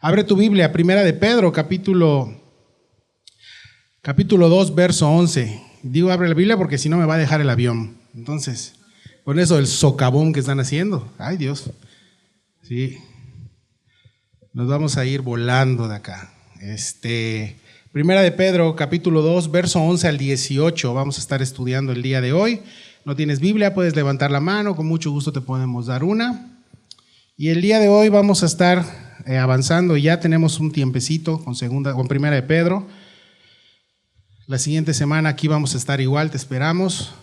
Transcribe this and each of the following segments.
Abre tu Biblia, Primera de Pedro, capítulo 2, verso 11. Digo abre la Biblia porque si no me va a dejar el avión. Entonces, con eso del socavón que están haciendo, ay Dios, sí, nos vamos a ir volando de acá. Primera de Pedro, capítulo 2, verso 11 al 18, vamos a estar estudiando el día de hoy. No tienes Biblia, puedes levantar la mano, con mucho gusto te podemos dar una. Y el día de hoy vamos a estar avanzando, ya tenemos un tiempecito con Primera de Pedro. La siguiente semana aquí vamos a estar igual, te esperamos.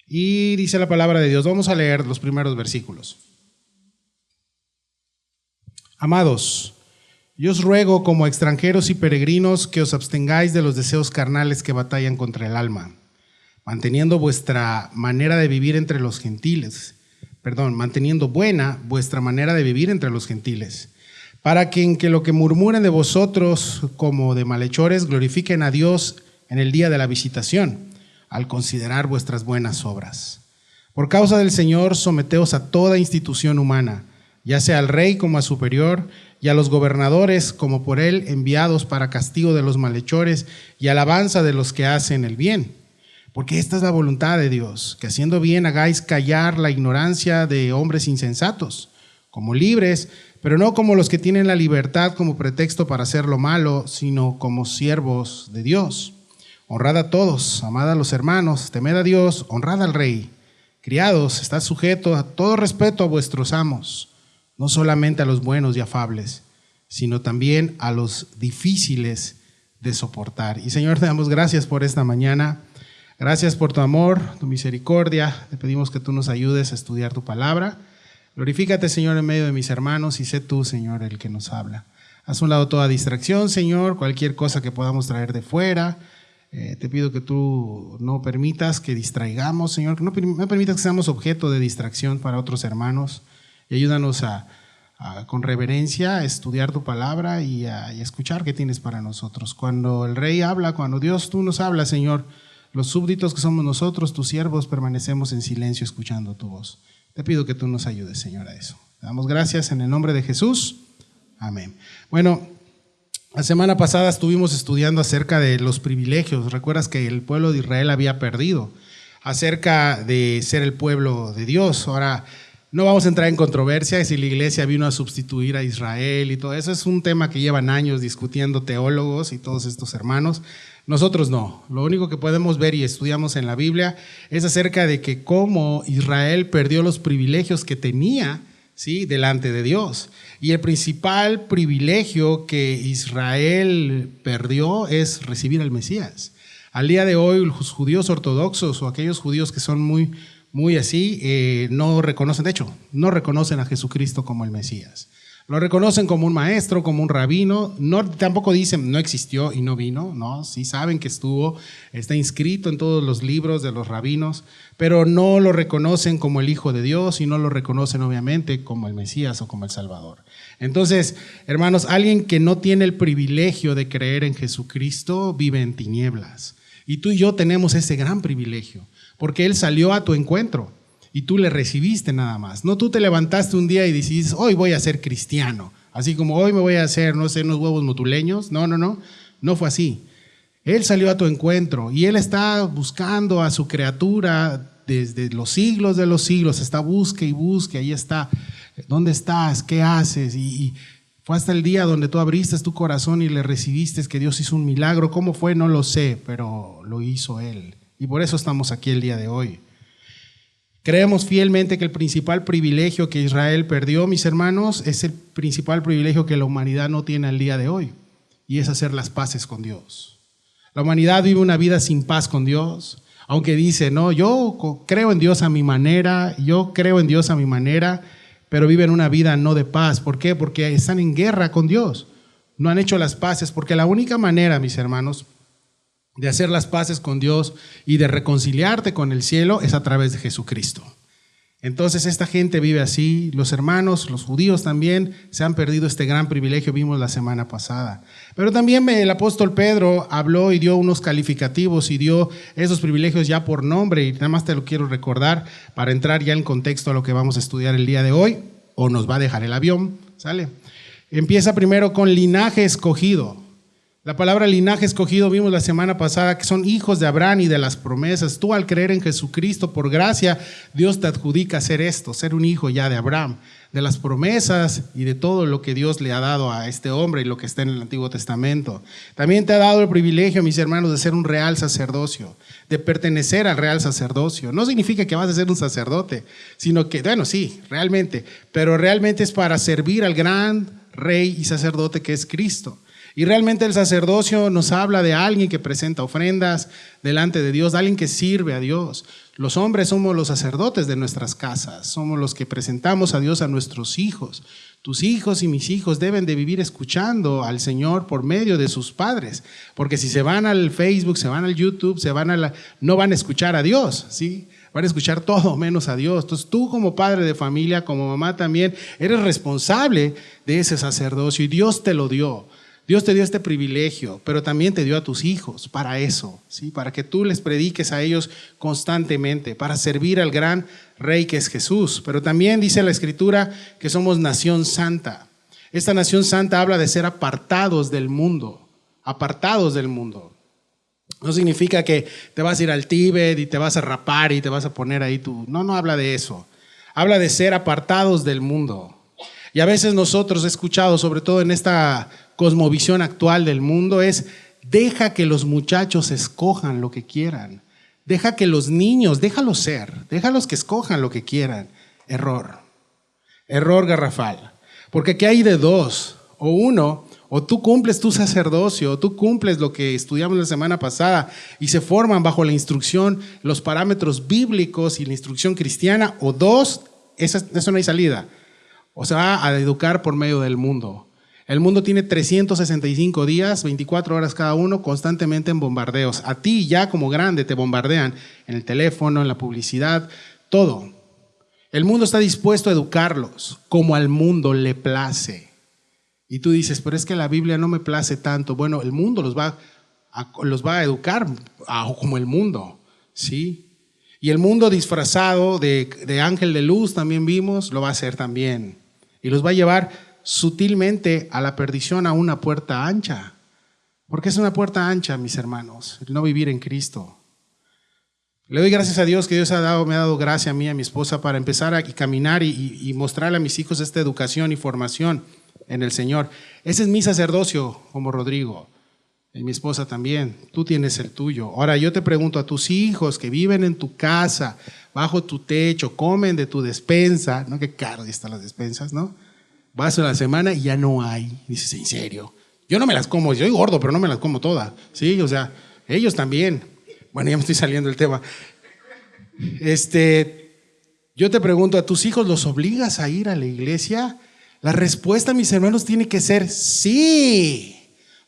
Y dice la palabra de Dios, vamos a leer los primeros versículos. Amados, yo os ruego como extranjeros y peregrinos que os abstengáis de los deseos carnales que batallan contra el alma, manteniendo vuestra manera de vivir entre los gentiles. Manteniendo buena vuestra manera de vivir entre los gentiles, para que en que lo que murmuren de vosotros como de malhechores glorifiquen a Dios en el día de la visitación, al considerar vuestras buenas obras. Por causa del Señor, someteos a toda institución humana, ya sea al rey como a superior, y a los gobernadores como por él enviados para castigo de los malhechores y alabanza de los que hacen el bien. Porque esta es la voluntad de Dios, que haciendo bien hagáis callar la ignorancia de hombres insensatos, como libres, pero no como los que tienen la libertad como pretexto para hacer lo malo, sino como siervos de Dios. Honrad a todos, amad a los hermanos, temed a Dios, honrad al rey. Criados, estad sujetos a todo respeto a vuestros amos, no solamente a los buenos y afables, sino también a los difíciles de soportar. Y Señor, te damos gracias por esta mañana. Gracias por tu amor, tu misericordia. Te pedimos que tú nos ayudes a estudiar tu palabra. Glorifícate, Señor, en medio de mis hermanos y sé tú, Señor, el que nos habla. Haz a un lado toda distracción, Señor, cualquier cosa que podamos traer de fuera. Te pido que tú no permitas que distraigamos, Señor, que no permitas que seamos objeto de distracción para otros hermanos. Y ayúdanos con reverencia a estudiar tu palabra y a escuchar qué tienes para nosotros. Cuando el Rey habla, cuando Dios tú nos hablas, Señor, los súbditos que somos nosotros, tus siervos, permanecemos en silencio escuchando tu voz. Te pido que tú nos ayudes, Señor, a eso. Te damos gracias en el nombre de Jesús. Amén. Bueno, la semana pasada estuvimos estudiando acerca de los privilegios. Recuerdas que el pueblo de Israel había perdido, acerca de ser el pueblo de Dios. Ahora, no vamos a entrar en controversia si la iglesia vino a sustituir a Israel y todo eso. Es un tema que llevan años discutiendo teólogos y todos estos hermanos. Nosotros no. Lo único que podemos ver y estudiamos en la Biblia es acerca de que cómo Israel perdió los privilegios que tenía, ¿sí?, delante de Dios. Y el principal privilegio que Israel perdió es recibir al Mesías. Al día de hoy, los judíos ortodoxos o aquellos judíos que son muy así, no reconocen, de hecho, no reconocen a Jesucristo como el Mesías. Lo reconocen como un maestro, como un rabino. Tampoco dicen no existió y no vino, no, sí saben que está inscrito en todos los libros de los rabinos, pero no lo reconocen como el Hijo de Dios y no lo reconocen obviamente como el Mesías o como el Salvador. Entonces, hermanos, alguien que no tiene el privilegio de creer en Jesucristo vive en tinieblas. Y tú y yo tenemos ese gran privilegio, porque Él salió a tu encuentro. Y tú le recibiste nada más. No tú te levantaste un día y dices, hoy voy a ser cristiano. Así como hoy me voy a hacer, no sé, unos huevos motuleños. No fue así. Él salió a tu encuentro y Él está buscando a su criatura desde los siglos de los siglos. Está busque y busque, ahí está. ¿Dónde estás? ¿Qué haces? Y fue hasta el día donde tú abriste tu corazón y le recibiste que Dios hizo un milagro. ¿Cómo fue? No lo sé, pero lo hizo Él. Y por eso estamos aquí el día de hoy. Creemos fielmente que el principal privilegio que Israel perdió, mis hermanos, es el principal privilegio que la humanidad no tiene al día de hoy, y es hacer las paces con Dios. La humanidad vive una vida sin paz con Dios, aunque dice, no, yo creo en Dios a mi manera, pero viven una vida no de paz. ¿Por qué? Porque están en guerra con Dios, no han hecho las paces, porque la única manera, mis hermanos, de hacer las paces con Dios y de reconciliarte con el cielo es a través de Jesucristo. Entonces esta gente vive así. Los hermanos, los judíos también se han perdido este gran privilegio, vimos la semana pasada. Pero también el apóstol Pedro habló y dio unos calificativos y dio esos privilegios ya por nombre, y nada más te lo quiero recordar para entrar ya en contexto a lo que vamos a estudiar el día de hoy, o nos va a dejar el avión, ¿sale? Empieza primero con linaje escogido. La palabra linaje escogido vimos la semana pasada que son hijos de Abraham y de las promesas. Tú, al creer en Jesucristo por gracia, Dios te adjudica ser esto, ser un hijo ya de Abraham, de las promesas y de todo lo que Dios le ha dado a este hombre y lo que está en el Antiguo Testamento. También te ha dado el privilegio, mis hermanos, de ser un real sacerdocio, de pertenecer al real sacerdocio. No significa que vas a ser un sacerdote, sino que, bueno, sí, realmente, pero realmente es para servir al gran rey y sacerdote que es Cristo. Y realmente el sacerdocio nos habla de alguien que presenta ofrendas delante de Dios, de alguien que sirve a Dios. Los hombres somos los sacerdotes de nuestras casas, somos los que presentamos a Dios a nuestros hijos. Tus hijos y mis hijos deben de vivir escuchando al Señor por medio de sus padres, porque si se van al Facebook, se van al YouTube, no van a escuchar a Dios, ¿sí? Van a escuchar todo menos a Dios. Entonces tú, como padre de familia, como mamá también, eres responsable de ese sacerdocio y Dios te lo dio. Dios te dio este privilegio, pero también te dio a tus hijos para eso, ¿sí? Para que tú les prediques a ellos constantemente, para servir al gran rey que es Jesús. Pero también dice la Escritura que somos nación santa. Esta nación santa habla de ser apartados del mundo, apartados del mundo. No significa que te vas a ir al Tíbet y te vas a rapar y te vas a poner ahí tu... No habla de eso. Habla de ser apartados del mundo. Y a veces nosotros, he escuchado, sobre todo en esta cosmovisión actual del mundo, es: deja que los muchachos escojan lo que quieran. Deja que los niños, déjalos ser, déjalos que escojan lo que quieran. Error. Error garrafal. Porque aquí hay de dos. O uno, o tú cumples tu sacerdocio, o tú cumples lo que estudiamos la semana pasada y se forman bajo la instrucción, los parámetros bíblicos y la instrucción cristiana. O dos, eso no hay salida. O se va a educar por medio del mundo. El mundo tiene 365 días, 24 horas cada uno, constantemente en bombardeos. A ti ya como grande te bombardean en el teléfono, en la publicidad, todo. El mundo está dispuesto a educarlos como al mundo le place. Y tú dices, pero es que la Biblia no me place tanto. Bueno, el mundo los va a educar como el mundo, ¿sí? Y el mundo disfrazado de ángel de luz, también vimos, lo va a hacer también. Y los va a llevar sutilmente a la perdición, a una puerta ancha. Porque es una puerta ancha, mis hermanos, el no vivir en Cristo. Le doy gracias a Dios que Dios me ha dado gracia a mí y a mi esposa para empezar a caminar y mostrarle a mis hijos esta educación y formación en el Señor. Ese es mi sacerdocio como Rodrigo. Y mi esposa también. Tú tienes el tuyo. Ahora yo te pregunto a tus hijos que viven en tu casa, bajo tu techo, comen de tu despensa, ¿no? Qué caro están las despensas, ¿no? Vas a la semana y ya no hay. Dices, ¿en serio? Yo no me las como, yo soy gordo, pero no me las como todas. Sí, o sea, ellos también. Bueno, ya me estoy saliendo del tema. Yo te pregunto, ¿a tus hijos los obligas a ir a la iglesia? La respuesta, mis hermanos, tiene que ser sí.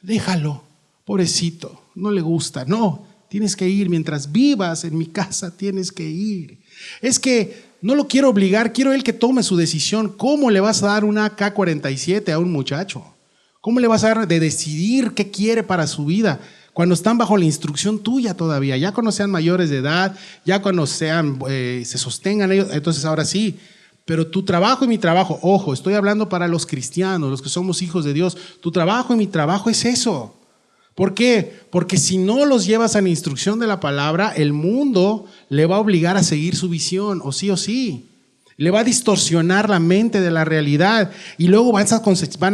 Déjalo, pobrecito, no le gusta. No, tienes que ir. Mientras vivas en mi casa, tienes que ir. Es que no lo quiero obligar, quiero él que tome su decisión. ¿Cómo le vas a dar una AK-47 a un muchacho? ¿Cómo le vas a dar de decidir qué quiere para su vida cuando están bajo la instrucción tuya todavía? Ya cuando sean mayores de edad, ya cuando se sostengan ellos, entonces ahora sí. Pero tu trabajo y mi trabajo, ojo, estoy hablando para los cristianos, los que somos hijos de Dios, tu trabajo y mi trabajo es eso. ¿Por qué? Porque si no los llevas a la instrucción de la palabra, el mundo le va a obligar a seguir su visión, o sí. Le va a distorsionar la mente de la realidad y luego van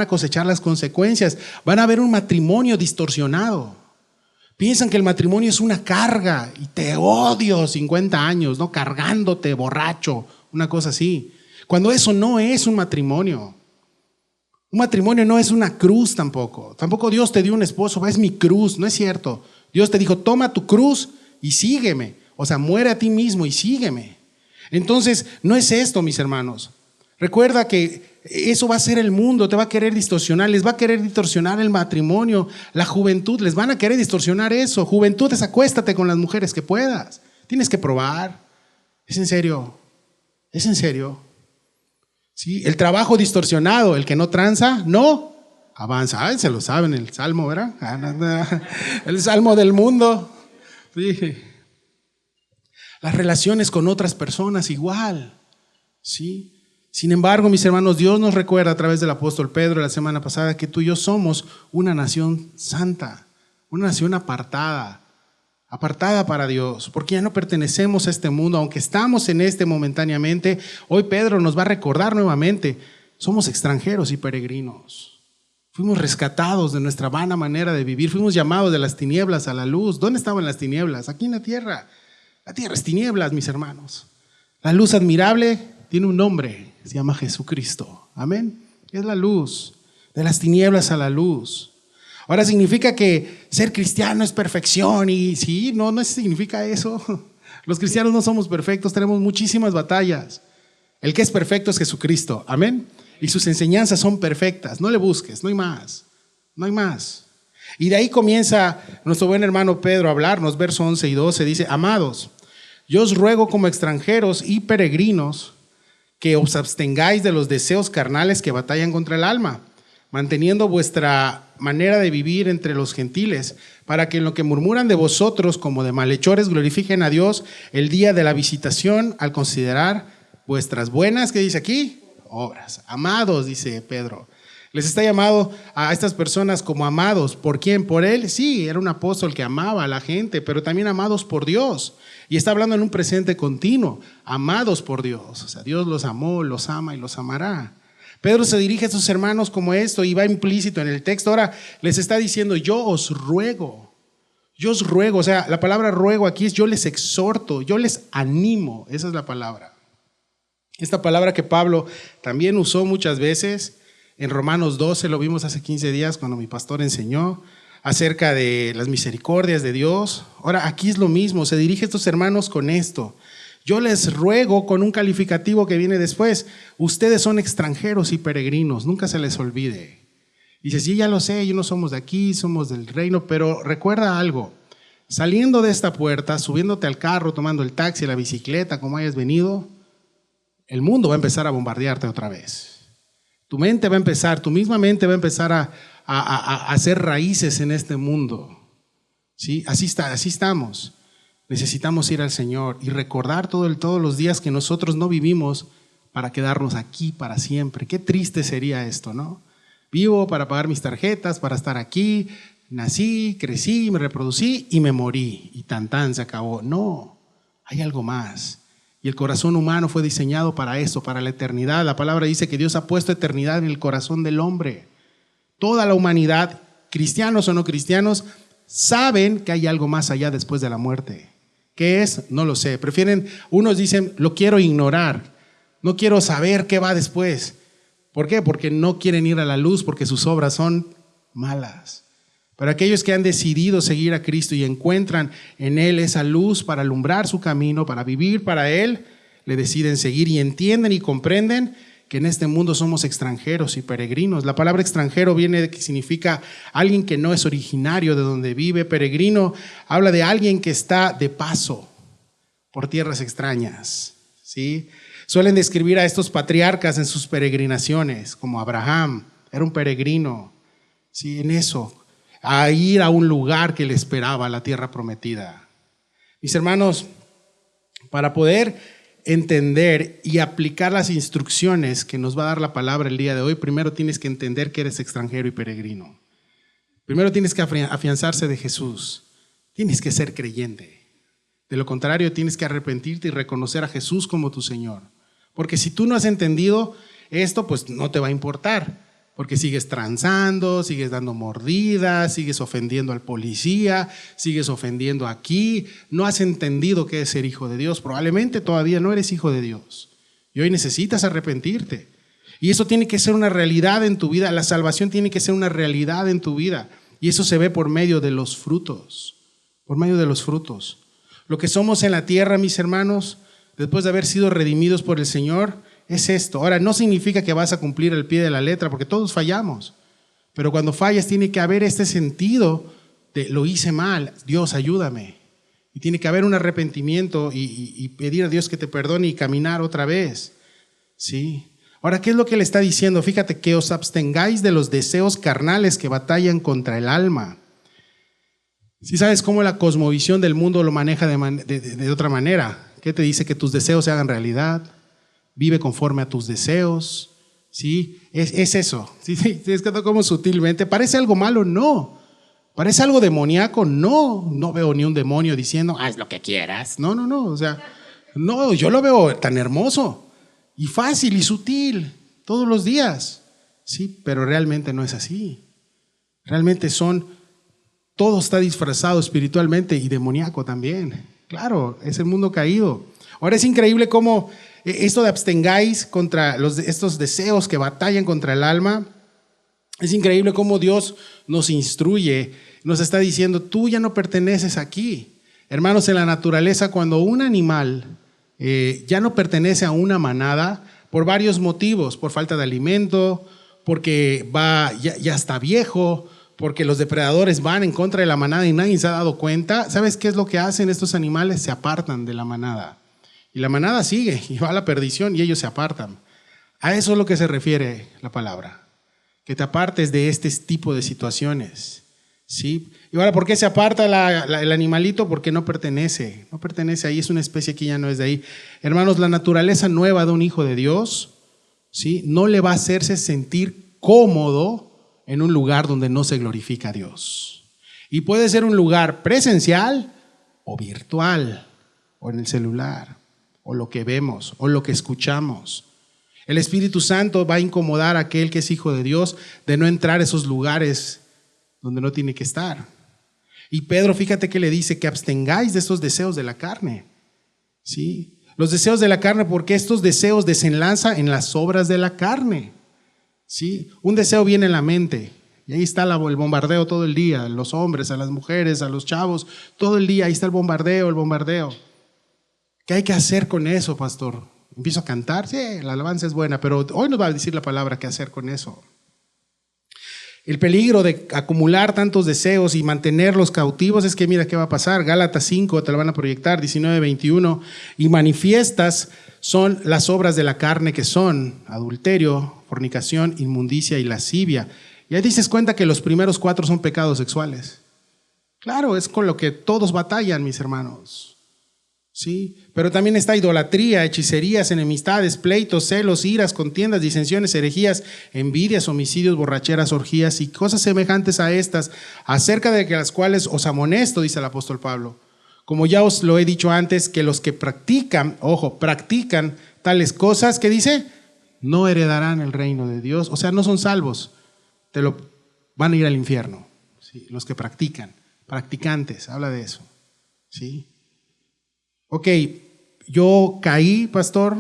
a cosechar las consecuencias. Van a ver un matrimonio distorsionado. Piensan que el matrimonio es una carga y te odio 50 años, ¿no? Cargándote, borracho, una cosa así. Cuando eso no es un matrimonio. Un matrimonio no es una cruz tampoco. Tampoco Dios te dio un esposo, es mi cruz, no es cierto. Dios te dijo, toma tu cruz y sígueme. O sea, muere a ti mismo y sígueme. Entonces, no es esto, mis hermanos. Recuerda que eso va a ser el mundo, te va a querer distorsionar, les va a querer distorsionar el matrimonio, la juventud, les van a querer distorsionar eso. Juventud es acuéstate con las mujeres que puedas. Tienes que probar. ¿Es en serio? ¿Es en serio? ¿Sí? El trabajo distorsionado, el que no tranza, no avanza. Se lo saben, el salmo, ¿verdad? El salmo del mundo. Sí. Las relaciones con otras personas igual. ¿Sí? Sin embargo, mis hermanos, Dios nos recuerda a través del apóstol Pedro la semana pasada que tú y yo somos una nación santa, una nación apartada para Dios, porque ya no pertenecemos a este mundo, aunque estamos en este momentáneamente. Hoy Pedro nos va a recordar nuevamente, somos extranjeros y peregrinos. Fuimos rescatados de nuestra vana manera de vivir, fuimos llamados de las tinieblas a la luz. ¿Dónde estaban las tinieblas? Aquí en la tierra. La tierra es tinieblas, mis hermanos. La luz admirable tiene un nombre, se llama Jesucristo. Amén. Es la luz, de las tinieblas a la luz. Ahora, ¿significa que ser cristiano es perfección? Y sí, no significa eso. Los cristianos no somos perfectos, tenemos muchísimas batallas. El que es perfecto es Jesucristo, amén. Y sus enseñanzas son perfectas, no le busques, no hay más, no hay más. Y de ahí comienza nuestro buen hermano Pedro a hablarnos, versos 11 y 12, dice: amados, yo os ruego como extranjeros y peregrinos que os abstengáis de los deseos carnales que batallan contra el alma, manteniendo vuestra manera de vivir entre los gentiles, para que en lo que murmuran de vosotros como de malhechores glorifiquen a Dios el día de la visitación, al considerar vuestras buenas, ¿qué dice aquí? Obras. Amados, dice Pedro. Les está llamado a estas personas como amados. ¿Por quién? Por él. Sí, era un apóstol que amaba a la gente, pero también amados por Dios. Y está hablando en un presente continuo, amados por Dios. O sea, Dios los amó, los ama y los amará. Pedro se dirige a sus hermanos como esto y va implícito en el texto. Ahora les está diciendo: yo os ruego. Yo os ruego. O sea, la palabra ruego aquí es yo les exhorto, yo les animo. Esa es la palabra. Esta palabra que Pablo también usó muchas veces. En Romanos 12 lo vimos hace 15 días cuando mi pastor enseñó acerca de las misericordias de Dios. Ahora aquí es lo mismo, se dirige a estos hermanos con esto. Yo les ruego, con un calificativo que viene después: ustedes son extranjeros y peregrinos, nunca se les olvide. Dice: sí, ya lo sé, yo no somos de aquí, somos del reino, pero recuerda algo, saliendo de esta puerta, subiéndote al carro, tomando el taxi, la bicicleta, como hayas venido, el mundo va a empezar a bombardearte otra vez. Tu mente va a empezar, tu misma mente va a empezar a hacer raíces en este mundo. ¿Sí? Así estamos. Necesitamos ir al Señor y recordar todos los días que nosotros no vivimos para quedarnos aquí para siempre. Qué triste sería esto, ¿no? Vivo para pagar mis tarjetas, para estar aquí, nací, crecí, me reproducí y me morí. Y tan se acabó. No, hay algo más. Y el corazón humano fue diseñado para eso, para la eternidad. La palabra dice que Dios ha puesto eternidad en el corazón del hombre. Toda la humanidad, cristianos o no cristianos, saben que hay algo más allá después de la muerte. ¿Qué es? No lo sé. Unos dicen: lo quiero ignorar, no quiero saber qué va después. ¿Por qué? Porque no quieren ir a la luz, porque sus obras son malas. Pero aquellos que han decidido seguir a Cristo y encuentran en Él esa luz para alumbrar su camino, para vivir para Él, le deciden seguir y entienden y comprenden que en este mundo somos extranjeros y peregrinos. La palabra extranjero viene de que significa alguien que no es originario de donde vive. Peregrino habla de alguien que está de paso por tierras extrañas, ¿sí? Suelen describir a estos patriarcas en sus peregrinaciones, como Abraham, era un peregrino, ¿sí? En eso, a ir a un lugar que le esperaba, la tierra prometida. Mis hermanos, para poder entender y aplicar las instrucciones que nos va a dar la palabra el día de hoy, primero tienes que entender que eres extranjero y peregrino. Primero tienes que afianzarse de Jesús. Tienes que ser creyente. De lo contrario, tienes que arrepentirte y reconocer a Jesús como tu Señor. Porque si tú no has entendido esto, pues no te va a importar. Porque sigues transando, sigues dando mordidas, sigues ofendiendo al policía, sigues ofendiendo aquí. No has entendido qué es ser hijo de Dios. Probablemente todavía no eres hijo de Dios. Y hoy necesitas arrepentirte. Y eso tiene que ser una realidad en tu vida. La salvación tiene que ser una realidad en tu vida. Y eso se ve por medio de los frutos. Por medio de los frutos. Lo que somos en la tierra, mis hermanos, después de haber sido redimidos por el Señor, es esto. Ahora, no significa que vas a cumplir el pie de la letra, porque todos fallamos. Pero cuando fallas tiene que haber este sentido de: lo hice mal, Dios, ayúdame. Y tiene que haber un arrepentimiento y pedir a Dios que te perdone y caminar otra vez. ¿Sí? Ahora, ¿qué es lo que le está diciendo? Fíjate, que os abstengáis de los deseos carnales que batallan contra el alma. ¿Sí sabes cómo la cosmovisión del mundo lo maneja de otra manera? ¿Qué te dice? Que tus deseos se hagan realidad. vive conforme a tus deseos, ¿sí? Es eso, ¿sí? Es que como sutilmente, ¿parece algo malo? No. ¿Parece algo demoníaco? No. No veo ni un demonio diciendo, haz lo que quieras. No, o sea, no, yo lo veo tan hermoso y fácil y sutil todos los días, ¿sí? Pero realmente no es así. Realmente todo está disfrazado espiritualmente y demoníaco también. Claro, es el mundo caído. Ahora es increíble cómo esto de abstengáis contra estos deseos que batallan contra el alma, es increíble cómo Dios nos instruye, nos está diciendo, tú ya no perteneces aquí. Hermanos, en la naturaleza, cuando un animal ya no pertenece a una manada, por varios motivos, por falta de alimento, porque ya está viejo, porque los depredadores van en contra de la manada y nadie se ha dado cuenta, ¿sabes qué es lo que hacen estos animales? Se apartan de la manada. Y la manada sigue y va a la perdición y ellos se apartan. A eso es lo que se refiere la palabra. Que te apartes de este tipo de situaciones, ¿sí? Y ahora, ¿por qué se aparta el animalito? Porque no pertenece ahí, es una especie que ya no es de ahí. Hermanos, la naturaleza nueva de un hijo de Dios, ¿sí? No le va a hacerse sentir cómodo en un lugar donde no se glorifica a Dios. Y puede ser un lugar presencial o virtual, o en el celular, o lo que vemos, o lo que escuchamos. El Espíritu Santo va a incomodar a aquel que es hijo de Dios de no entrar a esos lugares donde no tiene que estar. Y Pedro, fíjate que le dice que abstengáis de esos deseos de la carne, ¿sí? Los deseos de la carne, porque estos deseos desenlazan en las obras de la carne, ¿sí? Un deseo viene en la mente y ahí está el bombardeo todo el día, a los hombres, a las mujeres, a los chavos, todo el día ahí está el bombardeo. ¿Qué hay que hacer con eso, pastor? ¿Empiezo a cantar? Sí, la alabanza es buena, pero hoy nos va a decir la palabra qué hacer con eso. El peligro de acumular tantos deseos y mantenerlos cautivos es que mira qué va a pasar. Gálatas 5, te lo van a proyectar, 19-21. Y manifiestas son las obras de la carne, que son adulterio, fornicación, inmundicia y lascivia. Y ahí dices cuenta que los primeros 4 son pecados sexuales. Claro, es con lo que todos batallan, mis hermanos. Sí, pero también está idolatría, hechicerías, enemistades, pleitos, celos, iras, contiendas, disensiones, herejías, envidias, homicidios, borracheras, orgías y cosas semejantes a estas, acerca de las cuales os amonesto, dice el apóstol Pablo. Como ya os lo he dicho antes, que los que practican tales cosas, ¿qué dice? No heredarán el reino de Dios, o sea, no son salvos, van a ir al infierno. ¿Sí? Los que practicantes, habla de eso, ¿sí? Ok, yo caí, pastor,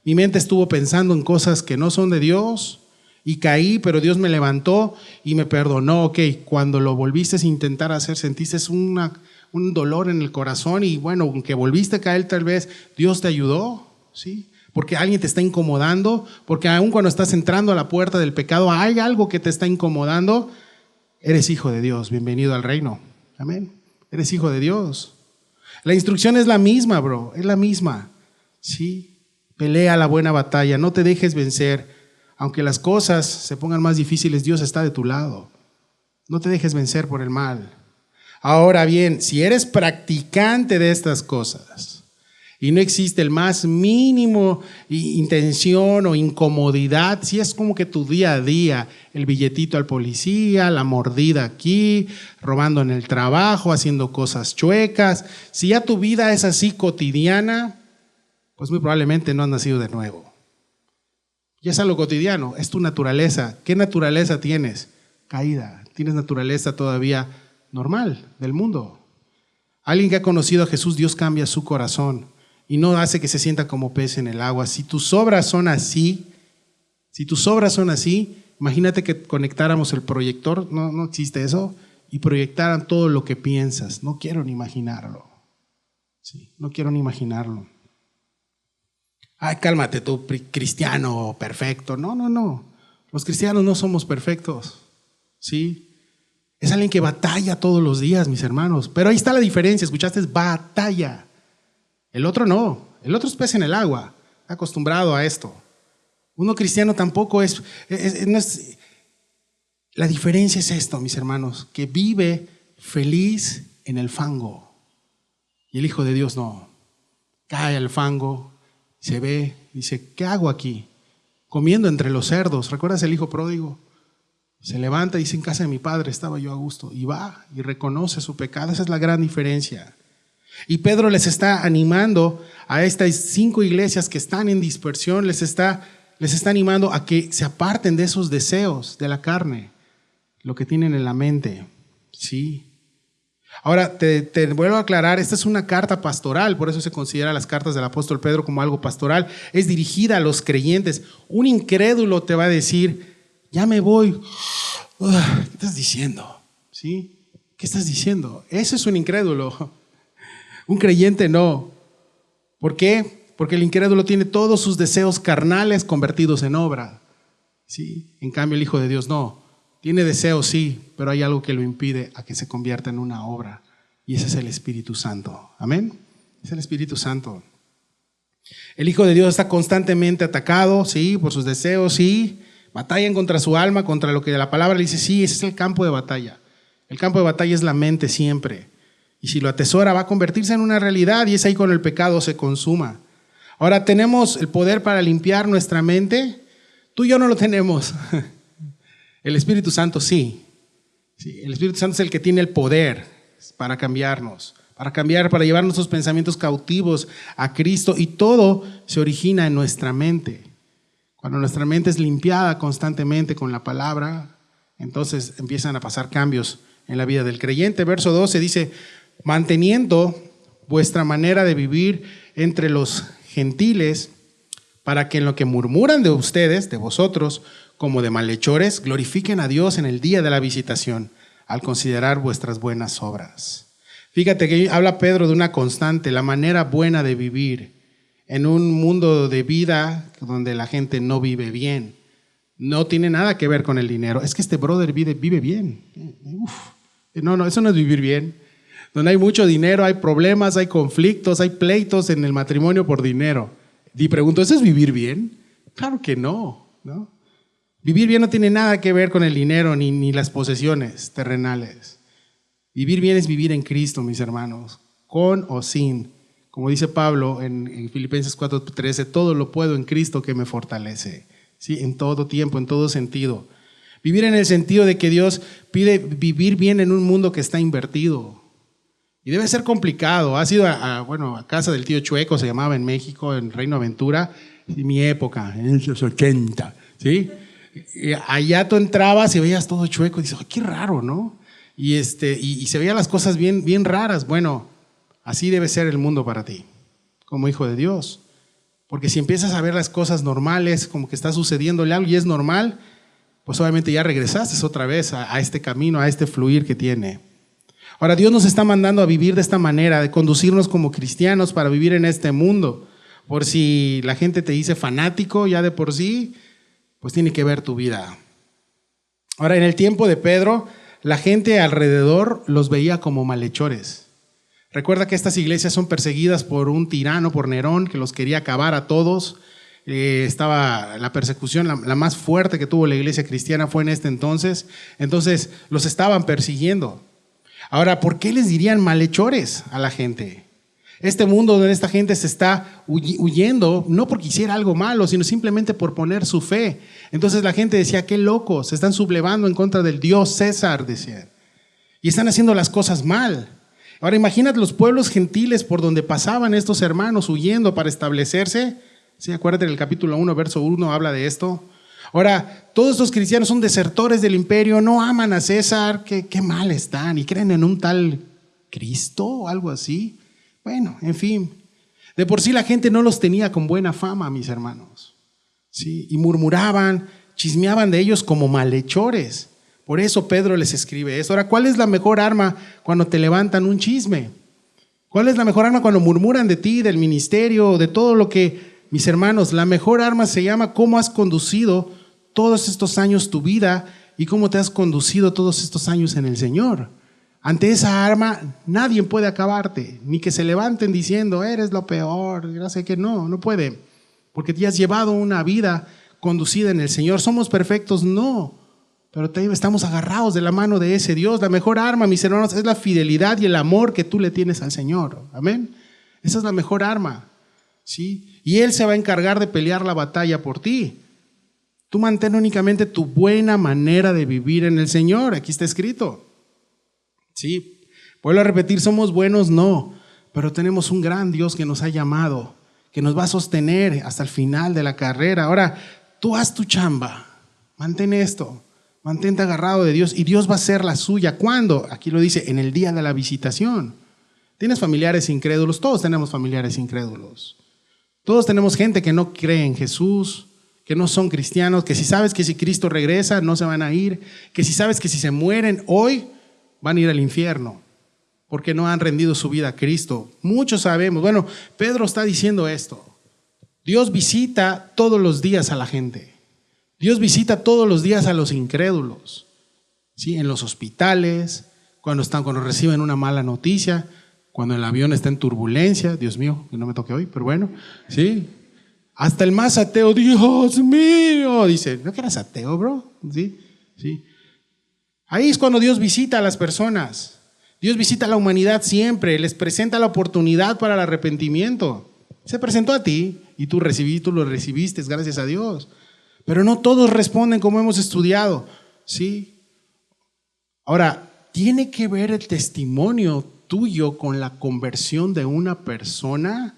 mi mente estuvo pensando en cosas que no son de Dios y caí, pero Dios me levantó y me perdonó. Ok, cuando lo volviste a intentar hacer, sentiste un dolor en el corazón y bueno, aunque volviste a caer tal vez, Dios te ayudó, ¿sí? Porque alguien te está incomodando, porque aun cuando estás entrando a la puerta del pecado, hay algo que te está incomodando, eres hijo de Dios, bienvenido al reino, amén, eres hijo de Dios. La instrucción es la misma, bro, es la misma, ¿sí? Pelea la buena batalla, no te dejes vencer. Aunque las cosas se pongan más difíciles, Dios está de tu lado. No te dejes vencer por el mal. Ahora bien, si eres practicante de estas cosas y no existe el más mínimo intención o incomodidad, si es como que tu día a día, el billetito al policía, la mordida aquí, robando en el trabajo, haciendo cosas chuecas, si ya tu vida es así cotidiana, pues muy probablemente no has nacido de nuevo. Ya es algo cotidiano, es tu naturaleza. ¿Qué naturaleza tienes? Caída. Tienes naturaleza todavía normal del mundo. Alguien que ha conocido a Jesús, Dios cambia su corazón y no hace que se sienta como pez en el agua. Si tus obras son así, imagínate que conectáramos el proyector, no existe eso, y proyectaran todo lo que piensas. No quiero ni imaginarlo. Sí, no quiero ni imaginarlo. Ay, cálmate tú, cristiano perfecto. No. Los cristianos no somos perfectos. ¿Sí? Es alguien que batalla todos los días, mis hermanos. Pero ahí está la diferencia, ¿escuchaste? Es batalla. El otro no. El otro es pez en el agua. Está acostumbrado a esto. Uno cristiano tampoco no es. La diferencia es esto, mis hermanos, que vive feliz en el fango. Y el Hijo de Dios no. Cae al fango, Se ve, dice, ¿qué hago aquí? Comiendo entre los cerdos. ¿Recuerdas el hijo pródigo? Se levanta y dice, en casa de mi padre estaba yo a gusto. Y va y reconoce su pecado. Esa es la gran diferencia. Y Pedro les está animando a estas 5 iglesias que están en dispersión, les está animando a que se aparten de esos deseos de la carne, lo que tienen en la mente. Sí. Ahora, te vuelvo a aclarar, esta es una carta pastoral, por eso se considera las cartas del apóstol Pedro como algo pastoral. Es dirigida a los creyentes. Un incrédulo te va a decir, ya me voy. ¿Qué estás diciendo? ¿Sí? ¿Qué estás diciendo? Ese es un incrédulo. Un creyente no. ¿Por qué? Porque el incrédulo tiene todos sus deseos carnales convertidos en obra. ¿Sí? En cambio, el Hijo de Dios no. Tiene deseos, sí, pero hay algo que lo impide a que se convierta en una obra. Y ese es el Espíritu Santo. ¿Amén? Es el Espíritu Santo. El Hijo de Dios está constantemente atacado, sí, por sus deseos, sí. Batallan contra su alma, contra lo que la palabra le dice, sí, ese es el campo de batalla. El campo de batalla es la mente siempre. Y si lo atesora va a convertirse en una realidad y es ahí cuando el pecado se consuma. Ahora, ¿tenemos el poder para limpiar nuestra mente? Tú y yo no lo tenemos. El Espíritu Santo sí. Sí. El Espíritu Santo es el que tiene el poder para cambiarnos, para llevar nuestros pensamientos cautivos a Cristo, y todo se origina en nuestra mente. Cuando nuestra mente es limpiada constantemente con la palabra, entonces empiezan a pasar cambios en la vida del creyente. Verso 12 dice, manteniendo vuestra manera de vivir entre los gentiles, para que en lo que murmuran de ustedes, de vosotros, como de malhechores, glorifiquen a Dios en el día de la visitación, al considerar vuestras buenas obras. Fíjate que habla Pedro de una constante, la manera buena de vivir en un mundo de vida donde la gente no vive bien. No tiene nada que ver con el dinero. Es que este brother vive bien. No, eso no es vivir bien. Donde hay mucho dinero, hay problemas, hay conflictos, hay pleitos en el matrimonio por dinero. Y pregunto, ¿eso es vivir bien? Claro que no, ¿no? Vivir bien no tiene nada que ver con el dinero ni las posesiones terrenales. Vivir bien es vivir en Cristo, mis hermanos, con o sin. Como dice Pablo en Filipenses 4:13, todo lo puedo en Cristo que me fortalece. ¿Sí? En todo tiempo, en todo sentido. Vivir en el sentido de que Dios pide vivir bien en un mundo que está invertido. Y debe ser complicado. Has ido a casa del tío Chueco, se llamaba en México, en Reino Aventura, en mi época, en los 80, ¿sí? Y allá tú entrabas y veías todo chueco y dices, oh, qué raro, ¿no? Y se veían las cosas bien, bien raras. Bueno, así debe ser el mundo para ti, como hijo de Dios. Porque si empiezas a ver las cosas normales, como que está sucediéndole algo y es normal, pues obviamente ya regresaste otra vez a este camino, a este fluir que tiene. Ahora, Dios nos está mandando a vivir de esta manera, de conducirnos como cristianos para vivir en este mundo. Por si la gente te dice fanático ya de por sí, pues tiene que ver tu vida. Ahora, en el tiempo de Pedro, la gente alrededor los veía como malhechores. Recuerda que estas iglesias son perseguidas por un tirano, por Nerón, que los quería acabar a todos. Estaba la persecución, la más fuerte que tuvo la iglesia cristiana fue en este entonces. Entonces, los estaban persiguiendo. Ahora, ¿por qué les dirían malhechores a la gente? Este mundo donde esta gente se está huyendo, no porque hiciera algo malo, sino simplemente por poner su fe. Entonces la gente decía, qué locos, se están sublevando en contra del Dios César, decían. Y están haciendo las cosas mal. Ahora imagínate los pueblos gentiles por donde pasaban estos hermanos huyendo para establecerse. Sí, acuérdate, en el capítulo 1, verso 1 habla de esto. Ahora, todos estos cristianos son desertores del imperio, no aman a César, qué mal están, y creen en un tal Cristo o algo así. Bueno, en fin, de por sí la gente no los tenía con buena fama, mis hermanos. ¿Sí? Y murmuraban, chismeaban de ellos como malhechores. Por eso Pedro les escribe esto. Ahora, ¿cuál es la mejor arma cuando te levantan un chisme? ¿Cuál es la mejor arma cuando murmuran de ti, del ministerio, de todo lo que... Mis hermanos, la mejor arma se llama cómo has conducido todos estos años tu vida y cómo te has conducido todos estos años en el Señor. Ante esa arma nadie puede acabarte, ni que se levanten diciendo, eres lo peor, gracias que no puede, porque te has llevado una vida conducida en el Señor. ¿Somos perfectos? No, pero estamos agarrados de la mano de ese Dios. La mejor arma, mis hermanos, es la fidelidad y el amor que tú le tienes al Señor. Amén. Esa es la mejor arma. ¿sí? Y Él se va a encargar de pelear la batalla por ti. Tú mantén únicamente tu buena manera de vivir en el Señor. Aquí está escrito. ¿Sí? Vuelvo a repetir, somos buenos, no, pero tenemos un gran Dios que nos ha llamado, que nos va a sostener hasta el final de la carrera. Ahora, tú haz tu chamba, mantén esto, mantente agarrado de Dios y Dios va a hacer la suya. ¿Cuándo? Aquí lo dice, en el día de la visitación. ¿Tienes familiares incrédulos? Todos tenemos familiares incrédulos. Todos tenemos gente que no cree en Jesús, que no son cristianos, que si sabes que si Cristo regresa no se van a ir, que si sabes que si se mueren hoy van a ir al infierno porque no han rendido su vida a Cristo. Muchos sabemos. Bueno, Pedro está diciendo esto. Dios visita todos los días a la gente. Dios visita todos los días a los incrédulos, ¿sí? En los hospitales, cuando reciben una mala noticia, cuando el avión está en turbulencia. Dios mío, que no me toque hoy, pero bueno, ¿sí? Hasta el más ateo, Dios mío, dice, ¿no que eras ateo, bro? ¿Sí? ¿Sí? Ahí es cuando Dios visita a las personas. Dios visita a la humanidad siempre, les presenta la oportunidad para el arrepentimiento. Se presentó a ti y tú lo recibiste, gracias a Dios. Pero no todos responden como hemos estudiado, ¿sí? Ahora, ¿tiene que ver el testimonio tuyo con la conversión de una persona?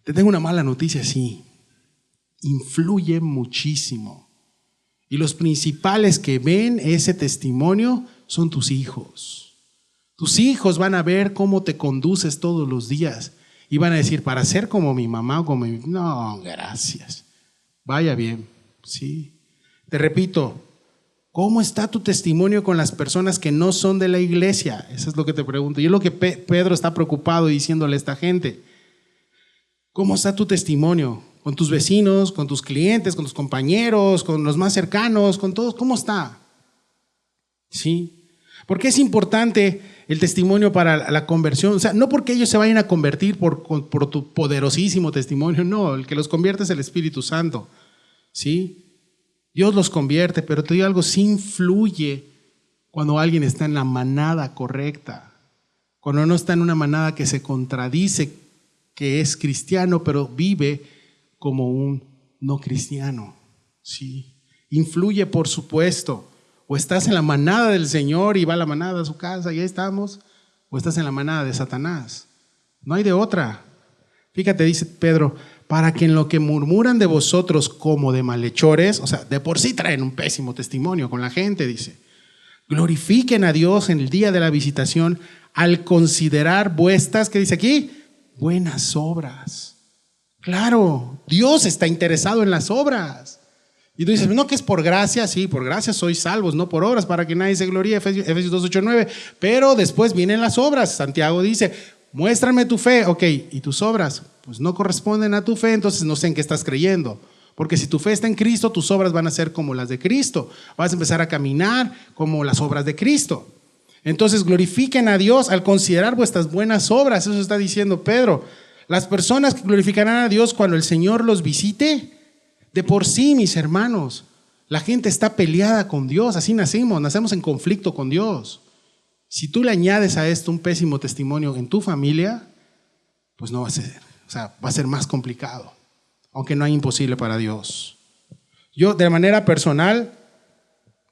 Te tengo una mala noticia, sí. Influye muchísimo. Y los principales que ven ese testimonio son tus hijos. Tus hijos van a ver cómo te conduces todos los días y van a decir, para ser como mi mamá o como mi... No, gracias. Vaya bien, sí. Te repito, ¿cómo está tu testimonio con las personas que no son de la iglesia? Eso es lo que te pregunto. Y es lo que Pedro está preocupado diciéndole a esta gente. ¿Cómo está tu testimonio? Con tus vecinos, con tus clientes, con tus compañeros, con los más cercanos, con todos. ¿Cómo está? ¿Sí? ¿Por qué es importante el testimonio para la conversión? O sea, no porque ellos se vayan a convertir por tu poderosísimo testimonio, no, el que los convierte es el Espíritu Santo. ¿Sí? Dios los convierte, pero te digo algo, sí influye cuando alguien está en la manada correcta, cuando no está en una manada que se contradice, que es cristiano, pero vive como un no cristiano. ¿Sí? Influye, por supuesto. O estás en la manada del Señor y va la manada a su casa y ahí estamos, o estás en la manada de Satanás. No hay de otra. Fíjate, dice Pedro, para que en lo que murmuran de vosotros como de malhechores, o sea, de por sí traen un pésimo testimonio con la gente, dice, glorifiquen a Dios en el día de la visitación al considerar vuestras, ¿qué dice aquí? Buenas obras. Claro, Dios está interesado en las obras. Y tú dices, no, que es por gracia. Sí, por gracia sois salvos, no por obras, para que nadie se gloríe, Efesios 2, 8, 9. Pero después vienen las obras. Santiago dice, muéstrame tu fe. Ok, ¿y tus obras? Pues no corresponden a tu fe, entonces no sé en qué estás creyendo. Porque si tu fe está en Cristo, tus obras van a ser como las de Cristo. Vas a empezar a caminar como las obras de Cristo. Entonces glorifiquen a Dios al considerar vuestras buenas obras. Eso está diciendo Pedro. Las personas que glorificarán a Dios cuando el Señor los visite, de por sí, mis hermanos, la gente está peleada con Dios. Así nacemos en conflicto con Dios. Si tú le añades a esto un pésimo testimonio en tu familia, pues no va a ser, o sea, va a ser más complicado, aunque no hay imposible para Dios. Yo, de manera personal,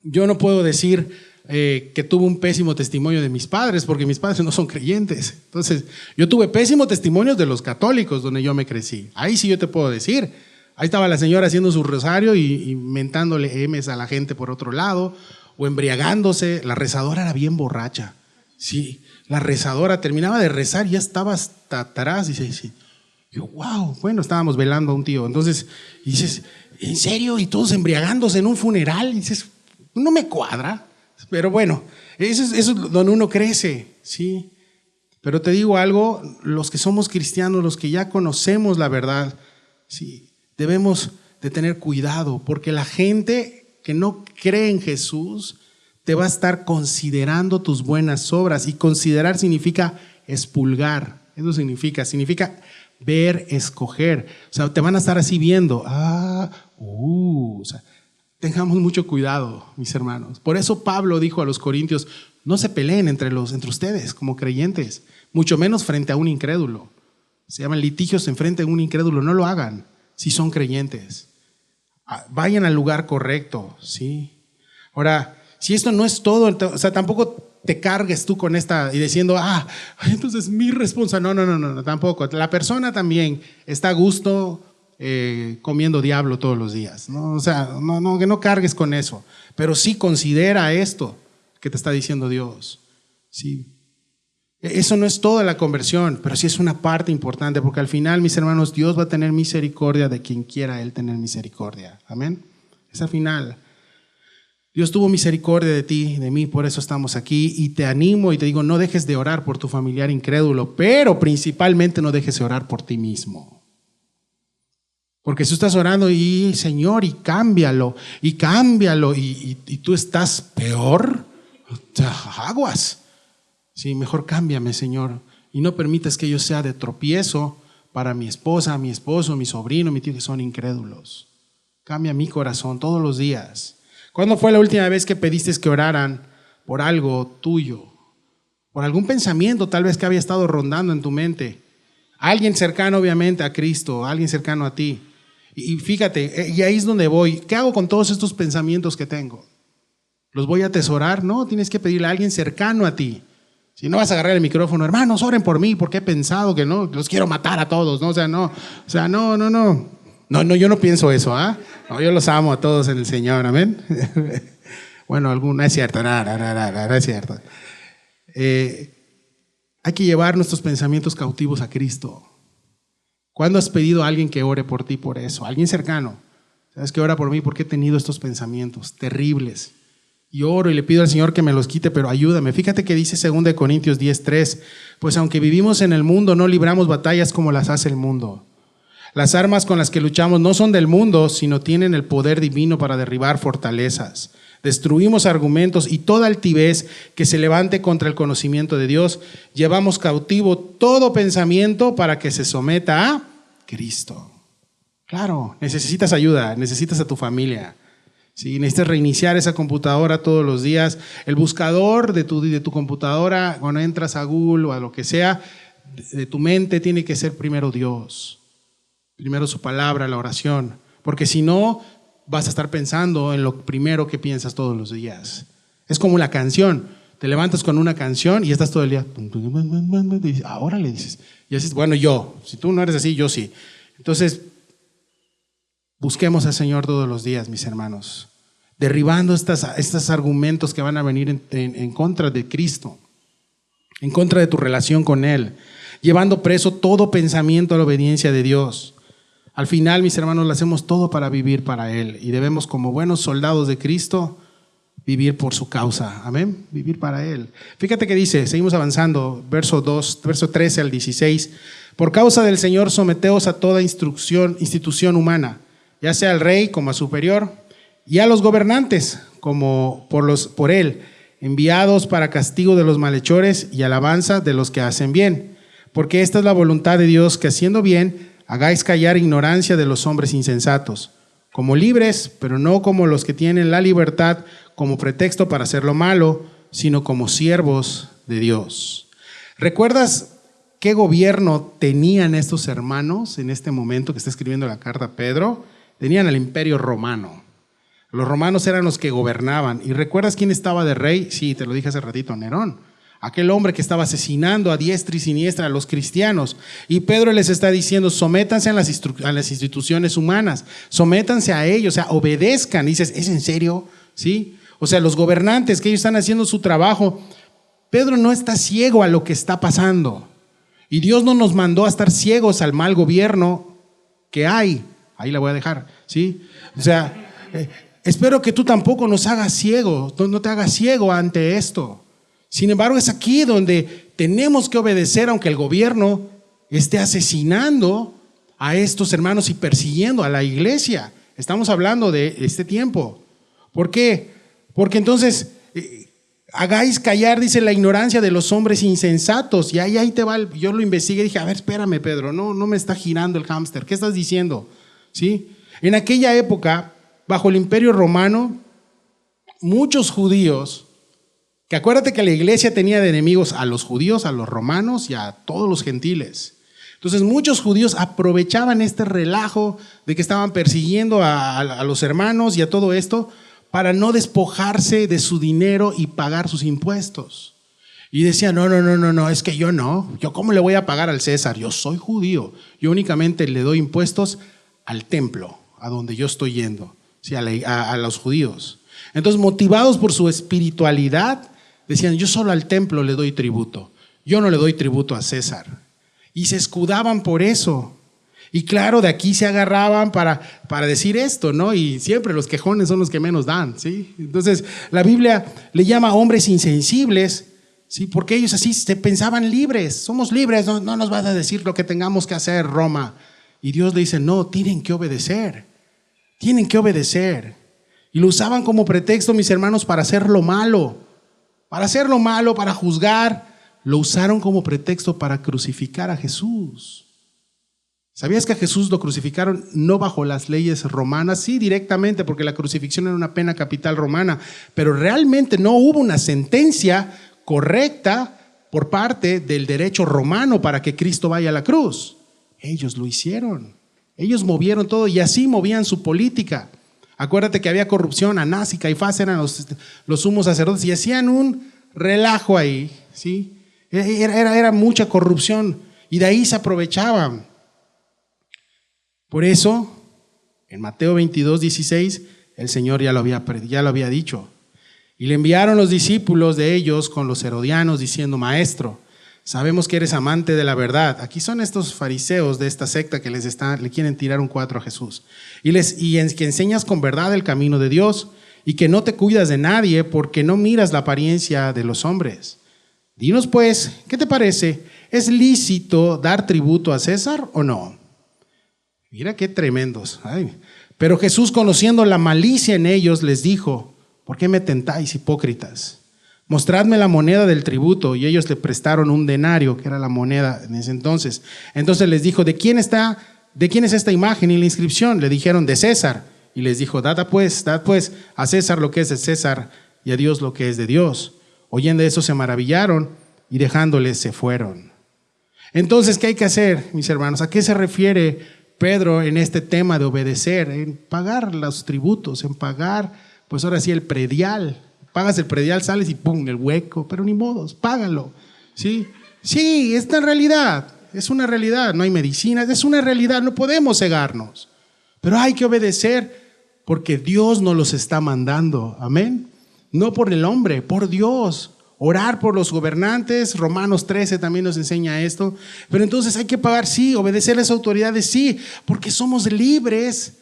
yo no puedo decir que tuve un pésimo testimonio de mis padres, porque mis padres no son creyentes. Entonces, yo tuve pésimos testimonios de los católicos donde yo me crecí. Ahí sí yo te puedo decir. Ahí estaba la señora haciendo su rosario y mentándole M's a la gente por otro lado, o embriagándose. La rezadora era bien borracha. Sí, la rezadora terminaba de rezar y ya estaba hasta atrás. Y dice, yo, wow, bueno, estábamos velando a un tío. Entonces, y dices, ¿en serio? Y todos embriagándose en un funeral. Y dices, no me cuadra. Pero bueno, eso es donde uno crece, ¿sí? Pero te digo algo, los que somos cristianos, los que ya conocemos la verdad, sí, debemos de tener cuidado, porque la gente que no cree en Jesús te va a estar considerando tus buenas obras, y considerar significa expulgar, eso significa ver, escoger, o sea, te van a estar así viendo, o sea, tengamos mucho cuidado, mis hermanos. Por eso Pablo dijo a los corintios, no se peleen entre ustedes como creyentes, mucho menos frente a un incrédulo. se llaman litigios enfrente de un incrédulo, no lo hagan si son creyentes. Vayan al lugar correcto, ¿sí? Ahora, si esto no es todo, o sea, tampoco te cargues tú con esta y diciendo, entonces mi responsabilidad. No, tampoco. La persona también está a gusto comiendo diablo todos los días, ¿no? O sea, que no cargues con eso, pero sí considera esto que te está diciendo Dios, ¿sí? Eso no es toda la conversión, pero sí es una parte importante, porque al final, mis hermanos, Dios va a tener misericordia de quien quiera Él tener misericordia. Amén. Es al final. Dios tuvo misericordia de ti, de mí, por eso estamos aquí, y te animo y te digo, no dejes de orar por tu familiar incrédulo, pero principalmente no dejes de orar por ti mismo. Porque si estás orando y Señor, y cámbialo, y tú estás peor, aguas. Sí, mejor cámbiame, Señor, y no permitas que yo sea de tropiezo para mi esposa, mi esposo, mi sobrino, mi tío, que son incrédulos. Cambia mi corazón todos los días. ¿Cuándo fue la última vez que pediste que oraran por algo tuyo? Por algún pensamiento tal vez que había estado rondando en tu mente. Alguien cercano obviamente a Cristo, alguien cercano a ti. Y fíjate, y ahí es donde voy. ¿Qué hago con todos estos pensamientos que tengo? ¿Los voy a atesorar? No, tienes que pedirle a alguien cercano a ti. Si no vas a agarrar el micrófono, hermanos, oren por mí, porque he pensado que no, los quiero matar a todos, ¿no? No, yo no pienso eso, No, yo los amo a todos en el Señor, amén. Bueno, no es cierto, no es cierto. Hay que llevar nuestros pensamientos cautivos a Cristo. ¿Cuándo has pedido a alguien que ore por ti por eso? Alguien cercano. ¿Sabes que ora por mí? Porque he tenido estos pensamientos terribles. Y oro y le pido al Señor que me los quite, pero ayúdame. Fíjate que dice 2 Corintios 10:3, pues aunque vivimos en el mundo, no libramos batallas como las hace el mundo. Las armas con las que luchamos no son del mundo, sino tienen el poder divino para derribar fortalezas. Destruimos argumentos y toda altivez que se levante contra el conocimiento de Dios. Llevamos cautivo todo pensamiento para que se someta a Cristo. Claro, necesitas ayuda, necesitas a tu familia. Sí, necesitas reiniciar esa computadora todos los días. El buscador de tu computadora, cuando entras a Google o a lo que sea, de tu mente tiene que ser primero Dios. Primero su palabra, la oración. Porque si no, vas a estar pensando en lo primero que piensas todos los días. Es como la canción. Te levantas con una canción y estás todo el día. Ahora le dices. Y así, bueno, si tú no eres así, yo sí. Entonces, busquemos al Señor todos los días, mis hermanos, derribando estos argumentos que van a venir en contra de Cristo, en contra de tu relación con Él, llevando preso todo pensamiento a la obediencia de Dios. Al final, mis hermanos, lo hacemos todo para vivir para Él y debemos, como buenos soldados de Cristo, vivir por su causa. Amén, vivir para Él. Fíjate que dice, seguimos avanzando, verso 13 al 16, por causa del Señor someteos a toda institución humana, ya sea al rey como a superior, y a los gobernantes como por él, enviados para castigo de los malhechores y alabanza de los que hacen bien. Porque esta es la voluntad de Dios, que haciendo bien, hagáis callar ignorancia de los hombres insensatos, como libres, pero no como los que tienen la libertad como pretexto para hacer lo malo, sino como siervos de Dios. ¿Recuerdas qué gobierno tenían estos hermanos en este momento que está escribiendo la carta a Pedro? Tenían el Imperio Romano. Los romanos eran los que gobernaban. ¿Y recuerdas quién estaba de rey? Sí, te lo dije hace ratito, Nerón. Aquel hombre que estaba asesinando a diestra y siniestra a los cristianos. Y Pedro les está diciendo, sométanse a las instituciones humanas, sométanse a ellos, o sea, obedezcan. Y dices, ¿es en serio? ¿Sí? O sea, los gobernantes, que ellos están haciendo su trabajo. Pedro no está ciego a lo que está pasando. Y Dios no nos mandó a estar ciegos al mal gobierno que hay. Ahí la voy a dejar, ¿sí? O sea, espero que tú tampoco nos hagas ciego, no te hagas ciego ante esto. Sin embargo, es aquí donde tenemos que obedecer, aunque el gobierno esté asesinando a estos hermanos y persiguiendo a la iglesia. Estamos hablando de este tiempo. ¿Por qué? Porque entonces hagáis callar, dice, la ignorancia de los hombres insensatos. Y ahí te va, yo lo investigué y dije, a ver, espérame, Pedro, no me está girando el hámster. ¿Qué estás diciendo? ¿Sí? En aquella época, bajo el Imperio Romano, muchos judíos, que acuérdate que la iglesia tenía de enemigos a los judíos, a los romanos y a todos los gentiles. Entonces muchos judíos aprovechaban este relajo de que estaban persiguiendo a los hermanos y a todo esto para no despojarse de su dinero y pagar sus impuestos. Y decían, no, es que yo ¿cómo le voy a pagar al César? Yo soy judío, yo únicamente le doy impuestos al templo, a donde yo estoy yendo, ¿sí? a los judíos. Entonces, motivados por su espiritualidad, decían, yo solo al templo le doy tributo, yo no le doy tributo a César. Y se escudaban por eso. Y claro, de aquí se agarraban para decir esto, ¿no? Y siempre los quejones son los que menos dan, ¿sí? Entonces, la Biblia le llama hombres insensibles, ¿sí? Porque ellos así se pensaban libres. Somos libres, no nos vas a decir lo que tengamos que hacer, Roma. Y Dios le dice, no, tienen que obedecer. Tienen que obedecer. Y lo usaban como pretexto, mis hermanos, para hacer lo malo. Para hacer lo malo, para juzgar. Lo usaron como pretexto para crucificar a Jesús. ¿Sabías que a Jesús lo crucificaron no bajo las leyes romanas? Sí, directamente, porque la crucifixión era una pena capital romana, pero realmente no hubo una sentencia correcta por parte del derecho romano para que Cristo vaya a la cruz. Ellos lo hicieron. Ellos movieron todo y así movían su política. Acuérdate que había corrupción, Anás y Caifás eran los sumos sacerdotes y hacían un relajo ahí, ¿sí? Era mucha corrupción y de ahí se aprovechaban. Por eso, en Mateo 22:16, el Señor ya lo había dicho. Y le enviaron los discípulos de ellos con los herodianos diciendo, Maestro, sabemos que eres amante de la verdad. Aquí son estos fariseos de esta secta que le quieren tirar un 4 a Jesús. Y que enseñas con verdad el camino de Dios y que no te cuidas de nadie porque no miras la apariencia de los hombres. Dinos pues, ¿qué te parece? ¿Es lícito dar tributo a César o no? Mira qué tremendos. Ay. Pero Jesús, conociendo la malicia en ellos, les dijo, ¿por qué me tentáis, hipócritas? Mostradme la moneda del tributo. Y ellos le prestaron un denario, que era la moneda en ese entonces. Entonces les dijo, ¿de quién es esta imagen y la inscripción? Le dijeron, de César. Y les dijo, dad pues a César lo que es de César y a Dios lo que es de Dios. Oyendo eso se maravillaron y dejándoles se fueron. Entonces, ¿qué hay que hacer, mis hermanos? ¿A qué se refiere Pedro en este tema de obedecer? En pagar los tributos, en pagar, pues ahora sí, el predial. Pagas el predial, sales y ¡pum! El hueco, pero ni modos, págalo. ¿Sí? Sí, es una realidad, no hay medicinas, es una realidad, no podemos cegarnos. Pero hay que obedecer porque Dios nos los está mandando, amén. No por el hombre, por Dios. Orar por los gobernantes, Romanos 13 también nos enseña esto. Pero entonces hay que pagar, sí, obedecer a las autoridades, sí, porque somos libres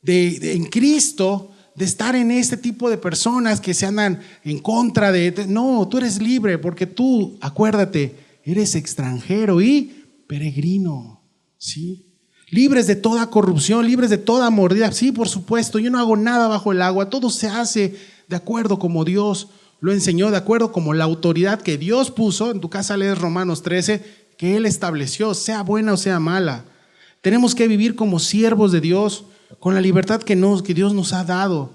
en Cristo de estar en este tipo de personas que se andan en contra de. No, tú eres libre porque tú, acuérdate, eres extranjero y peregrino, ¿sí? Libres de toda corrupción, libres de toda mordida. Sí, por supuesto, yo no hago nada bajo el agua, todo se hace de acuerdo como Dios lo enseñó, de acuerdo como la autoridad que Dios puso. En tu casa lees Romanos 13, que Él estableció, sea buena o sea mala. Tenemos que vivir como siervos de Dios, con la libertad que Dios nos ha dado.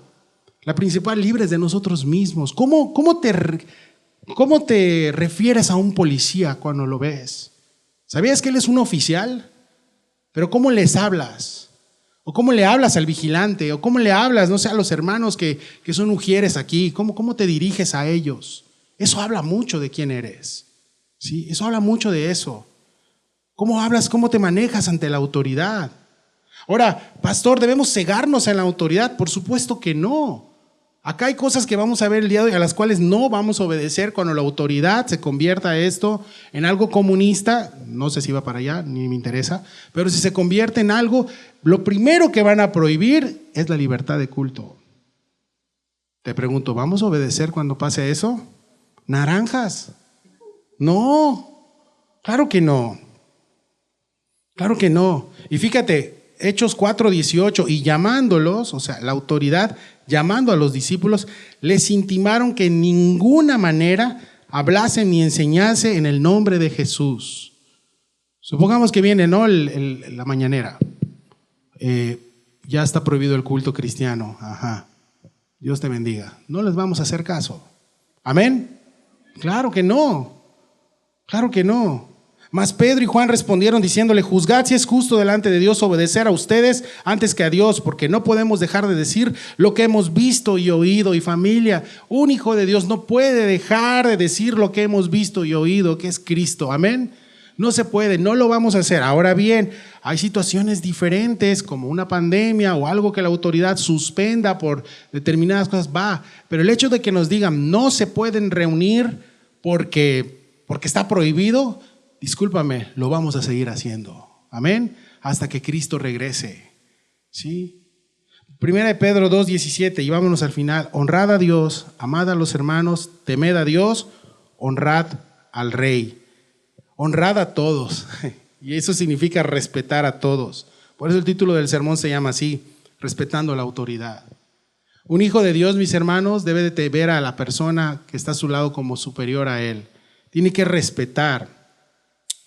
La principal, libres de nosotros mismos. ¿Cómo te refieres a un policía cuando lo ves? ¿Sabías que él es un oficial? Pero ¿cómo les hablas? ¿O cómo le hablas al vigilante? ¿O cómo le hablas, no sé, a los hermanos que son ujieres aquí? ¿Cómo te diriges a ellos? Eso habla mucho de quién eres, ¿sí? Eso habla mucho de eso. ¿Cómo hablas, cómo te manejas ante la autoridad? Ahora, pastor, ¿debemos cegarnos en la autoridad? Por supuesto que no. Acá hay cosas que vamos a ver el día de hoy a las cuales no vamos a obedecer cuando la autoridad se convierta esto en algo comunista. No sé si va para allá, ni me interesa, pero si se convierte en algo, lo primero que van a prohibir es la libertad de culto. Te pregunto, ¿vamos a obedecer cuando pase eso? ¿Naranjas? No, claro que no. Claro que no. Y fíjate, Hechos 4:18, y llamándolos, o sea, la autoridad llamando a los discípulos, les intimaron que en ninguna manera hablasen ni enseñase en el nombre de Jesús. Supongamos que viene, ¿no? La mañanera. Ya está prohibido el culto cristiano. Ajá. Dios te bendiga. No les vamos a hacer caso. ¿Amén? Claro que no. Claro que no. Mas Pedro y Juan respondieron diciéndole: juzgad si es justo delante de Dios obedecer a ustedes antes que a Dios, porque no podemos dejar de decir lo que hemos visto y oído. Y familia, un hijo de Dios no puede dejar de decir lo que hemos visto y oído, que es Cristo. Amén. No se puede, no lo vamos a hacer. Ahora bien, hay situaciones diferentes como una pandemia o algo que la autoridad suspenda por determinadas cosas, pero el hecho de que nos digan no se pueden reunir porque está prohibido, discúlpame, lo vamos a seguir haciendo. Amén. Hasta que Cristo regrese. ¿Sí? Primera de Pedro 2:17, y vámonos al final. Honrad a Dios, amad a los hermanos, temed a Dios, honrad al Rey. Honrad a todos. Y eso significa respetar a todos. Por eso el título del sermón se llama así: respetando la autoridad. Un hijo de Dios, mis hermanos, debe de ver a la persona que está a su lado como superior a él. Tiene que respetar,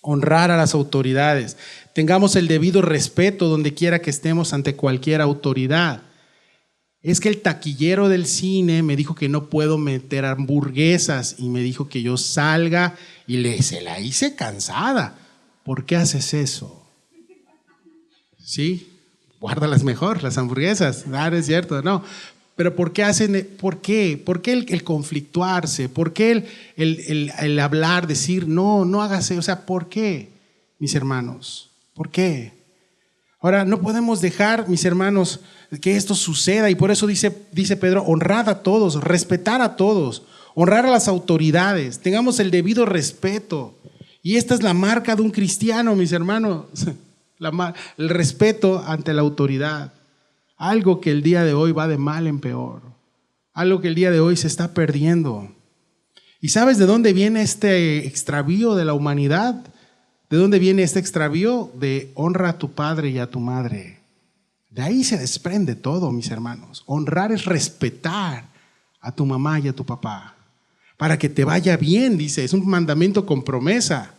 honrar a las autoridades. Tengamos el debido respeto donde quiera que estemos ante cualquier autoridad. Es que el taquillero del cine me dijo que no puedo meter hamburguesas y me dijo que yo salga y se la hice cansada. ¿Por qué haces eso? ¿Sí? Guárdalas mejor, las hamburguesas. No es cierto, no. Pero ¿por qué hacen? ¿Por qué? ¿Por qué el conflictuarse? ¿Por qué el hablar, decir no hagas eso? O sea, ¿por qué, mis hermanos? ¿Por qué? Ahora, no podemos dejar, mis hermanos, que esto suceda, y por eso dice Pedro: honrad a todos, respetar a todos, honrar a las autoridades, tengamos el debido respeto. Y esta es la marca de un cristiano, mis hermanos, el respeto ante la autoridad. Algo que el día de hoy va de mal en peor, algo que el día de hoy se está perdiendo. ¿Y sabes de dónde viene este extravío de la humanidad? ¿De dónde viene este extravío? De honra a tu padre y a tu madre. De ahí se desprende todo, mis hermanos. Honrar es respetar a tu mamá y a tu papá, para que te vaya bien, dice. Es un mandamiento con promesa.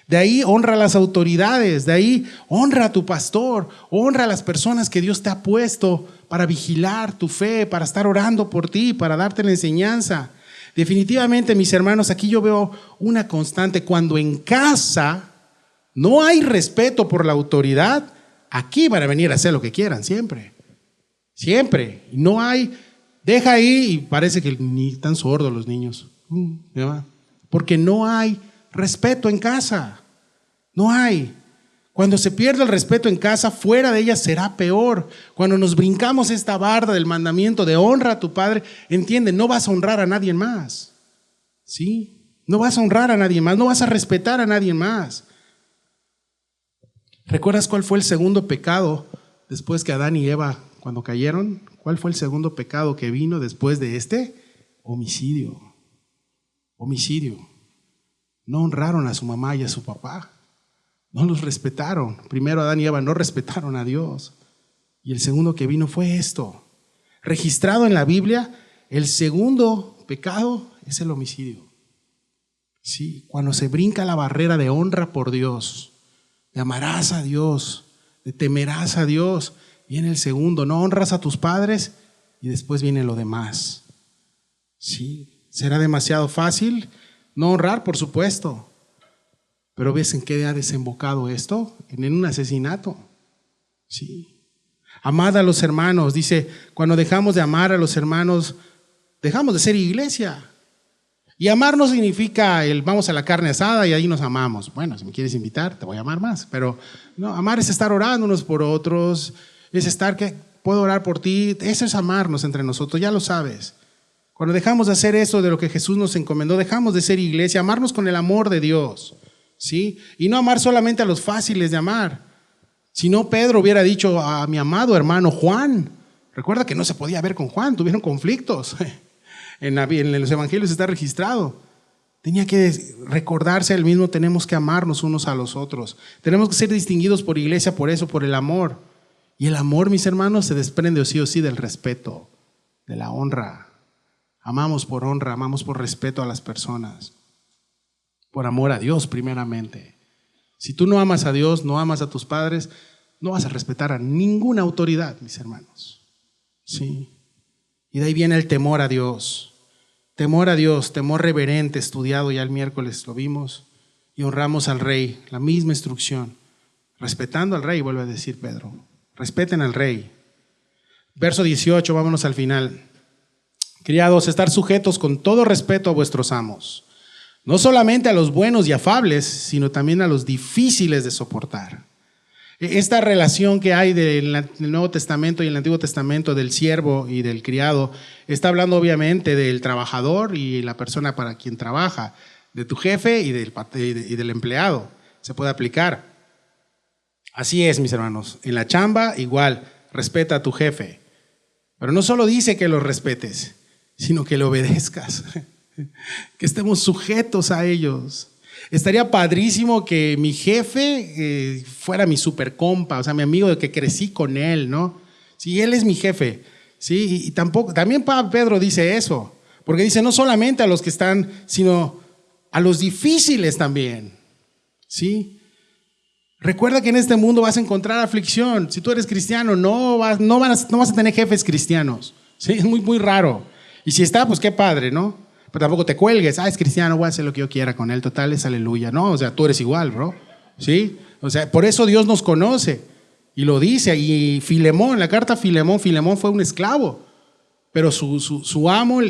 De ahí honra a las autoridades, de ahí honra a tu pastor, honra a las personas que Dios te ha puesto para vigilar tu fe, para estar orando por ti, para darte la enseñanza. Definitivamente, mis hermanos, aquí yo veo una constante. Cuando en casa no hay respeto por la autoridad, aquí van a venir a hacer lo que quieran, siempre. Siempre. No hay, deja ahí y parece que ni están sordos los niños. Porque no hay respeto en casa. No hay. Cuando se pierde el respeto en casa, fuera de ella será peor. Cuando nos brincamos esta barda del mandamiento de honra a tu padre, entiende, no vas a honrar a nadie más. ¿Sí? No vas a honrar a nadie más, no vas a respetar a nadie más. ¿Recuerdas cuál fue el segundo pecado después que Adán y Eva, cuando cayeron? ¿Cuál fue el segundo pecado que vino después de este? Homicidio. Homicidio. No honraron a su mamá y a su papá. No los respetaron. Primero Adán y Eva no respetaron a Dios. Y el segundo que vino fue esto. Registrado en la Biblia, el segundo pecado es el homicidio. Sí, cuando se brinca la barrera de honra por Dios, de amarás a Dios, de temerás a Dios, viene el segundo. No honras a tus padres y después viene lo demás. Sí, será demasiado fácil no honrar, por supuesto. Pero ¿ves en qué ha desembocado esto? En un asesinato. Sí. Amad a los hermanos. Dice, cuando dejamos de amar a los hermanos, dejamos de ser iglesia. Y amar no significa vamos a la carne asada y ahí nos amamos. Bueno, si me quieres invitar, te voy a amar más. Pero no, amar es estar orando unos por otros. Es estar que puedo orar por ti. Eso es amarnos entre nosotros, ya lo sabes. Cuando dejamos de hacer eso de lo que Jesús nos encomendó, dejamos de ser iglesia, amarnos con el amor de Dios. ¿Sí? Y no amar solamente a los fáciles de amar. Si no, Pedro hubiera dicho a mi amado hermano Juan. Recuerda que no se podía ver con Juan, tuvieron conflictos. En los evangelios está registrado. Tenía que recordarse él mismo, tenemos que amarnos unos a los otros. Tenemos que ser distinguidos por iglesia, por eso, por el amor. Y el amor, mis hermanos, se desprende o sí del respeto, de la honra. Amamos por honra, amamos por respeto a las personas. Por amor a Dios primeramente. Si tú no amas a Dios, no amas a tus padres, no vas a respetar a ninguna autoridad, mis hermanos. Sí. Y de ahí viene el temor a Dios. Temor a Dios, temor reverente, estudiado ya el miércoles, lo vimos. y honramos al rey. La misma instrucción. Respetando al rey, vuelve a decir Pedro. Respeten al rey. Verso 18, vámonos al final. Criados, estar sujetos con todo respeto a vuestros amos, no solamente a los buenos y afables, sino también a los difíciles de soportar. Esta relación que hay del Nuevo Testamento y el Antiguo Testamento del siervo y del criado está hablando obviamente del trabajador y la persona para quien trabaja, de tu jefe y del empleado. Se puede aplicar. Así es, mis hermanos. En la chamba igual, respeta a tu jefe. Pero no solo dice que lo respetes, sino que le obedezcas, que estemos sujetos a ellos. Estaría padrísimo que mi jefe fuera mi super compa, o sea, mi amigo de que crecí con él, ¿no? Sí, él es mi jefe, ¿sí? Y también Pedro dice eso, porque dice no solamente a los que están, sino a los difíciles también, ¿sí? Recuerda que en este mundo vas a encontrar aflicción. Si tú eres cristiano, no vas a tener jefes cristianos, ¿sí? Es muy, muy raro. Y si está, pues qué padre, ¿no? Pero tampoco te cuelgues, es cristiano, voy a hacer lo que yo quiera con él, total, es aleluya. No, o sea, tú eres igual, bro, ¿sí? O sea, por eso Dios nos conoce y lo dice. Y Filemón, la carta a Filemón fue un esclavo, pero su amo,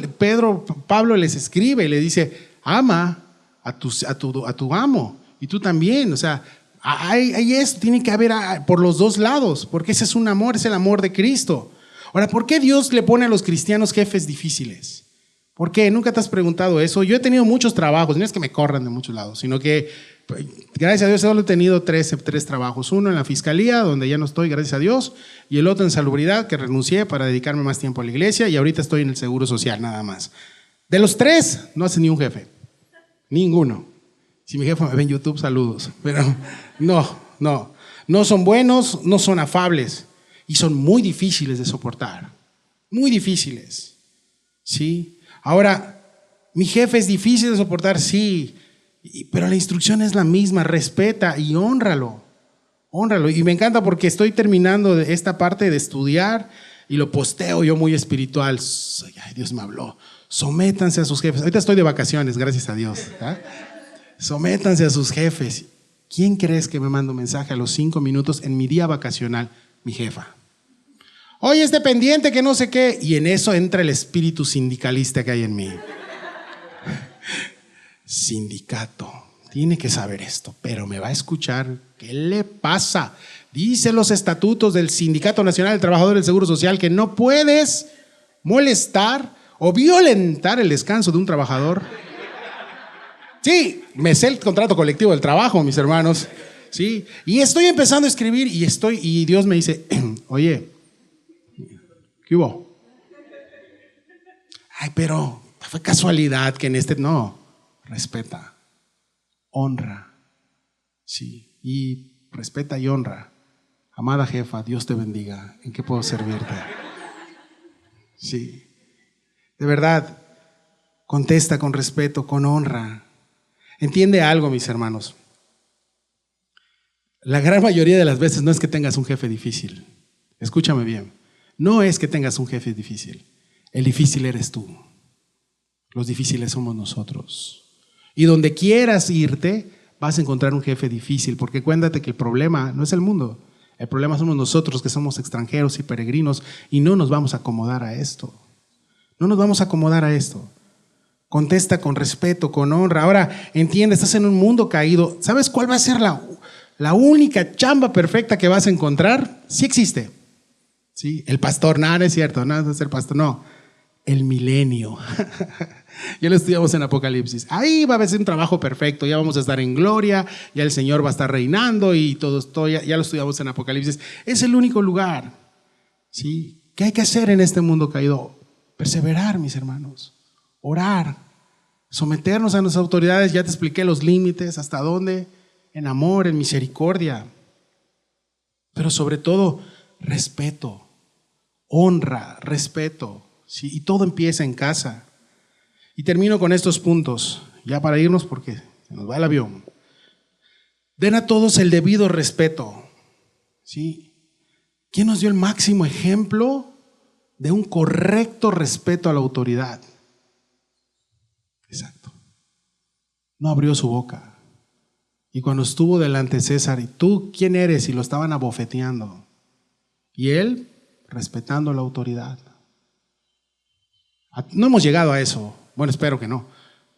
Pablo les escribe y le dice, ama a tu amo y tú también. O sea, hay esto, tiene que haber por los dos lados, porque ese es un amor, es el amor de Cristo. Ahora, ¿por qué Dios le pone a los cristianos jefes difíciles? ¿Por qué? ¿Nunca te has preguntado eso? Yo he tenido muchos trabajos, no es que me corran de muchos lados, sino que, gracias a Dios, solo he tenido tres trabajos. Uno en la fiscalía, donde ya no estoy, gracias a Dios, y el otro en salubridad, que renuncié para dedicarme más tiempo a la iglesia, y ahorita estoy en el Seguro Social, nada más. De los tres, no hace ni un jefe. Ninguno. Si mi jefe me ve en YouTube, saludos. Pero no son buenos, no son afables. Y son muy difíciles de soportar, muy difíciles, ¿sí? Ahora, mi jefe es difícil de soportar, sí, pero la instrucción es la misma, respeta y hónralo. Y me encanta porque estoy terminando esta parte de estudiar y lo posteo yo muy espiritual. Ay, Dios me habló, sométanse a sus jefes. Ahorita estoy de vacaciones, gracias a Dios, ¿eh? Sométanse a sus jefes. ¿Quién crees que me manda un mensaje a los 5 minutos en mi día vacacional? Mi jefa. Oye, es dependiente que no sé qué. Y en eso entra el espíritu sindicalista que hay en mí. Sindicato. Tiene que saber esto, pero me va a escuchar. ¿Qué le pasa? Dice los estatutos del Sindicato Nacional del Trabajador del Seguro Social que no puedes molestar o violentar el descanso de un trabajador. Sí, me sé el contrato colectivo del trabajo, mis hermanos. Sí, y estoy empezando a escribir y Dios me dice, oye, ¿qué hubo? Ay, pero fue casualidad que no, respeta, honra, sí, y respeta y honra. Amada jefa, Dios te bendiga. ¿En qué puedo servirte? Sí, de verdad, contesta con respeto, con honra. Entiende algo, mis hermanos. La gran mayoría de las veces no es que tengas un jefe difícil. Escúchame bien. No es que tengas un jefe difícil. El difícil eres tú. Los difíciles somos nosotros. Y donde quieras irte, vas a encontrar un jefe difícil, porque cuéntate que el problema no es el mundo. El problema somos nosotros, que somos extranjeros y peregrinos, y no nos vamos a acomodar a esto. No nos vamos a acomodar a esto. Contesta con respeto, con honra. Ahora, entiende, estás en un mundo caído. ¿Sabes cuál va a ser la única chamba perfecta que vas a encontrar? Sí existe. ¿Sí? El pastor, no es cierto, no es el pastor, no. El milenio. Ya lo estudiamos en Apocalipsis. Ahí va a ser un trabajo perfecto. Ya vamos a estar en gloria, ya el Señor va a estar reinando y todo esto, ya lo estudiamos en Apocalipsis. Es el único lugar. ¿Sí? ¿Qué hay que hacer en este mundo caído? Perseverar, mis hermanos. Orar, someternos a nuestras autoridades. Ya te expliqué los límites, hasta dónde, en amor, en misericordia, pero sobre todo respeto, honra, respeto, ¿sí? Y todo empieza en casa. Y termino con estos puntos, ya para irnos porque se nos va el avión. Den a todos el debido respeto, ¿sí? ¿Quién nos dio el máximo ejemplo de un correcto respeto a la autoridad? Exacto. No abrió su boca, Y cuando estuvo delante de César, ¿y tú quién eres? Y lo estaban abofeteando. Y él respetando la autoridad. No hemos llegado a eso. Bueno, espero que no.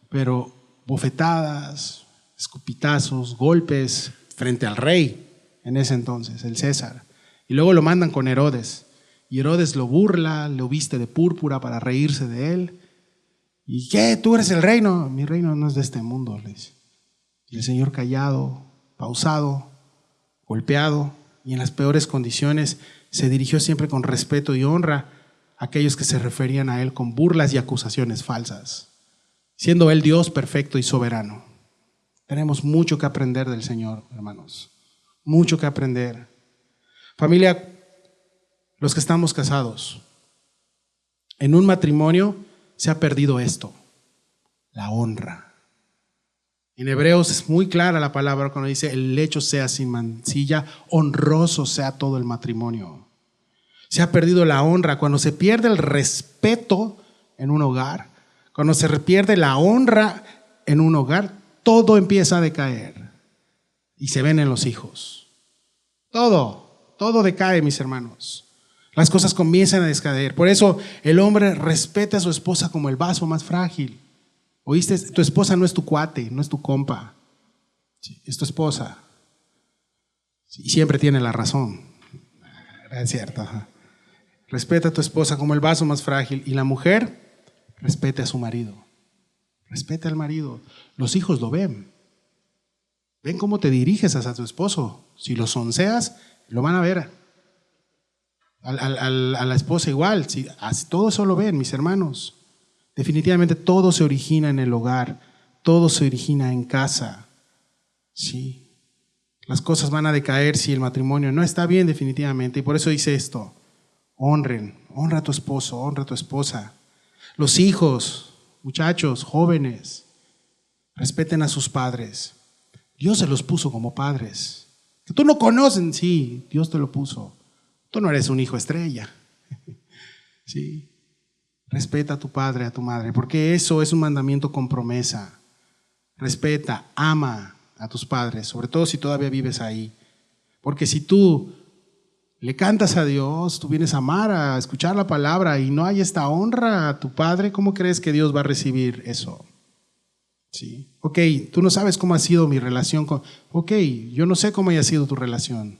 Pero bofetadas, escupitazos, golpes frente al rey en ese entonces, el César. Y luego lo mandan con Herodes. Y Herodes lo burla, lo viste de púrpura para reírse de él. ¿Y qué? ¿Tú eres el reino? Mi reino no es de este mundo, le dice. Y el Señor callado, pausado, golpeado y en las peores condiciones se dirigió siempre con respeto y honra a aquellos que se referían a Él con burlas y acusaciones falsas, siendo Él Dios perfecto y soberano. Tenemos mucho que aprender del Señor, hermanos, mucho que aprender. Familia, los que estamos casados, en un matrimonio se ha perdido esto, la honra. En Hebreos es muy clara la palabra cuando dice el lecho sea sin mancilla, honroso sea todo el matrimonio. Se ha perdido la honra. Cuando se pierde el respeto en un hogar, cuando se pierde la honra en un hogar, todo empieza a decaer y se ven en los hijos. Todo decae, mis hermanos. Las cosas comienzan a descaer. Por eso el hombre respeta a su esposa como el vaso más frágil. ¿Oíste? Tu esposa no es tu cuate, no es tu compa. Sí, es tu esposa. Y siempre tiene la razón. Es cierto. Ajá. Respeta a tu esposa como el vaso más frágil. Y la mujer, respete a su marido. Respeta al marido. Los hijos lo ven. Ven cómo te diriges hacia tu esposo. Si lo sonceas, lo van a ver. A la esposa igual. Si, todo eso lo ven, mis hermanos. Definitivamente todo se origina en el hogar, todo se origina en casa. Sí. Las cosas van a decaer si el matrimonio no está bien definitivamente. Y por eso dice esto, honra a tu esposo, honra a tu esposa. Los hijos, muchachos, jóvenes, respeten a sus padres. Dios se los puso como padres. Que tú no conoces, sí, Dios te lo puso. Tú no eres un hijo estrella. Sí. Respeta a tu padre, a tu madre, porque eso es un mandamiento con promesa. Respeta, ama a tus padres, sobre todo si todavía vives ahí. Porque si tú le cantas a Dios, tú vienes a amar, a escuchar la palabra y no hay esta honra a tu padre, ¿cómo crees que Dios va a recibir eso? Sí. Ok, tú no sabes cómo ha sido mi relación con... Ok, yo no sé cómo haya sido tu relación.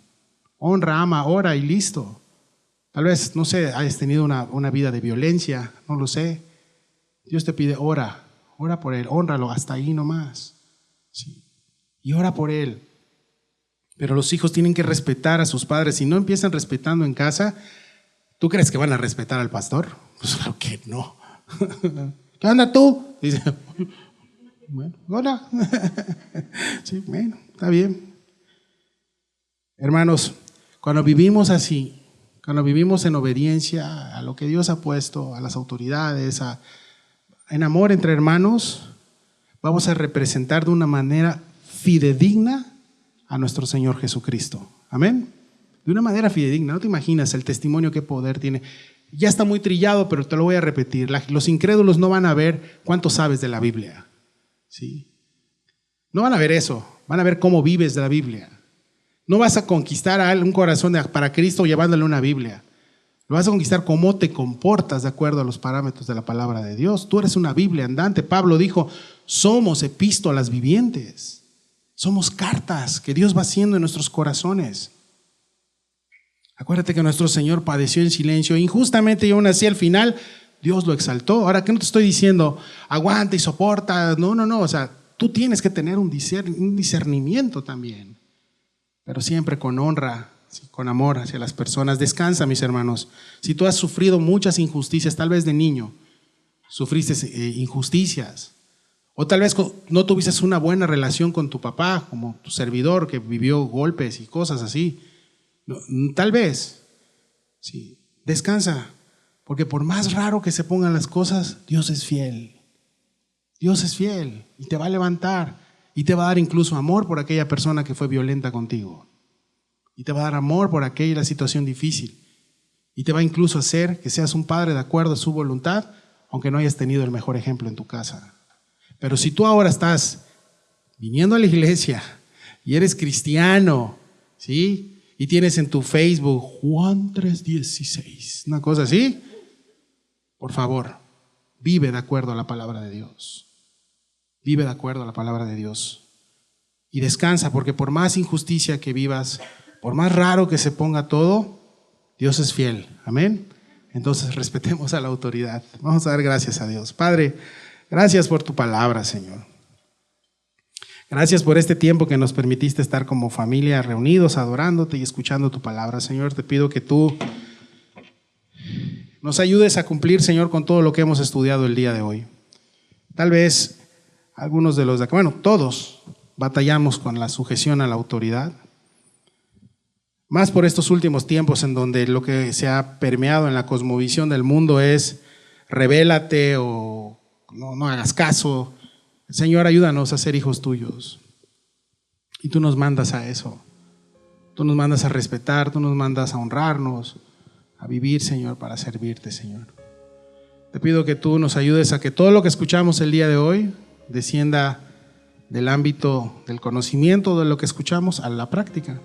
Honra, ama, ora y listo. Tal vez, no sé, hayas tenido una vida de violencia, no lo sé. Dios te pide, ora por él, hónralo, hasta ahí nomás. Sí. Y ora por él. Pero los hijos tienen que respetar a sus padres. Si no empiezan respetando en casa, ¿tú crees que van a respetar al pastor? Pues claro que no. ¿Qué onda tú? Dice, bueno, hola. Sí, bueno, está bien. Hermanos, cuando vivimos así, cuando vivimos en obediencia a lo que Dios ha puesto, a las autoridades, en amor entre hermanos, vamos a representar de una manera fidedigna a nuestro Señor Jesucristo. Amén. De una manera fidedigna. No te imaginas el testimonio, qué poder tiene. Ya está muy trillado, pero te lo voy a repetir. Los incrédulos no van a ver cuánto sabes de la Biblia. ¿Sí? No van a ver eso. Van a ver cómo vives de la Biblia. No vas a conquistar a un corazón para Cristo llevándole una Biblia. Lo vas a conquistar cómo te comportas de acuerdo a los parámetros de la palabra de Dios. Tú eres una Biblia andante. Pablo dijo, somos epístolas vivientes. Somos cartas que Dios va haciendo en nuestros corazones. Acuérdate que nuestro Señor padeció en silencio injustamente y aún así al final Dios lo exaltó. Ahora, ¿qué no te estoy diciendo? Aguanta y soporta. No. O sea, tú tienes que tener un discernimiento también. Pero siempre con honra, con amor hacia las personas. Descansa, mis hermanos. Si tú has sufrido muchas injusticias, tal vez de niño, sufriste injusticias, o tal vez no tuviste una buena relación con tu papá, como tu servidor que vivió golpes y cosas así. No, tal vez, sí. Descansa, porque por más raro que se pongan las cosas, Dios es fiel. Dios es fiel y te va a levantar. Y te va a dar incluso amor por aquella persona que fue violenta contigo. Y te va a dar amor por aquella situación difícil. Y te va incluso a hacer que seas un padre de acuerdo a su voluntad, aunque no hayas tenido el mejor ejemplo en tu casa. Pero si tú ahora estás viniendo a la iglesia, y eres cristiano, ¿sí? Y tienes en tu Facebook Juan 3:16, una cosa así, por favor, vive de acuerdo a la palabra de Dios. Vive de acuerdo a la palabra de Dios. Y descansa, porque por más injusticia que vivas, por más raro que se ponga todo, Dios es fiel. Amén. Entonces respetemos a la autoridad. Vamos a dar gracias a Dios. Padre, gracias por tu palabra, Señor. Gracias por este tiempo que nos permitiste estar como familia reunidos, adorándote y escuchando tu palabra. Señor, te pido que tú nos ayudes a cumplir, Señor, con todo lo que hemos estudiado el día de hoy. Tal vez algunos de los de acá, bueno, todos batallamos con la sujeción a la autoridad. Más por estos últimos tiempos en donde lo que se ha permeado en la cosmovisión del mundo es rebélate o no hagas caso. Señor, ayúdanos a ser hijos tuyos. Y tú nos mandas a eso. Tú nos mandas a respetar, tú nos mandas a honrarnos, a vivir, Señor, para servirte, Señor. Te pido que tú nos ayudes a que todo lo que escuchamos el día de hoy descienda del ámbito del conocimiento de lo que escuchamos a la práctica.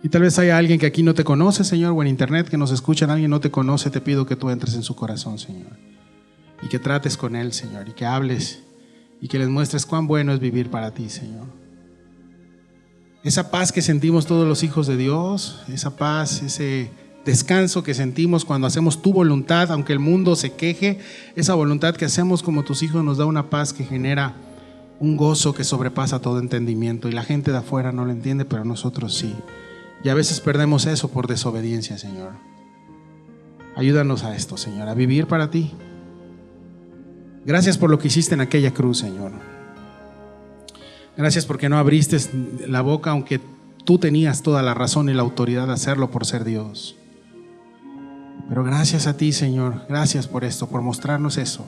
Y tal vez haya alguien que aquí no te conoce, Señor, o en internet que nos escuchan, alguien no te conoce, te pido que tú entres en su corazón, Señor, y que trates con él, Señor, y que hables y que les muestres cuán bueno es vivir para ti, Señor. Esa paz que sentimos todos los hijos de Dios, esa paz, ese descanso que sentimos cuando hacemos tu voluntad, aunque el mundo se queje, esa voluntad que hacemos como tus hijos nos da una paz que genera un gozo que sobrepasa todo entendimiento, y la gente de afuera no lo entiende, pero nosotros sí. Y a veces perdemos eso por desobediencia, Señor. Ayúdanos a esto, Señor, a vivir para ti. Gracias por lo que hiciste en aquella cruz, Señor. Gracias porque no abriste la boca, aunque tú tenías toda la razón y la autoridad de hacerlo por ser Dios. Pero gracias a ti, Señor, gracias por esto, por mostrarnos eso,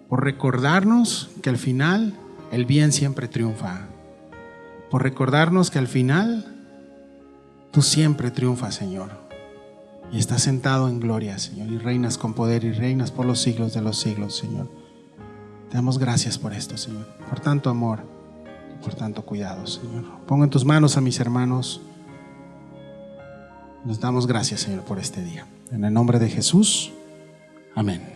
por recordarnos que al final el bien siempre triunfa, por recordarnos que al final tú siempre triunfas, Señor, y estás sentado en gloria, Señor, y reinas con poder y reinas por los siglos de los siglos, Señor. Te damos gracias por esto, Señor, por tanto amor y por tanto cuidado, Señor. Pongo en tus manos a mis hermanos. Nos damos gracias, Señor, por este día. En el nombre de Jesús, amén.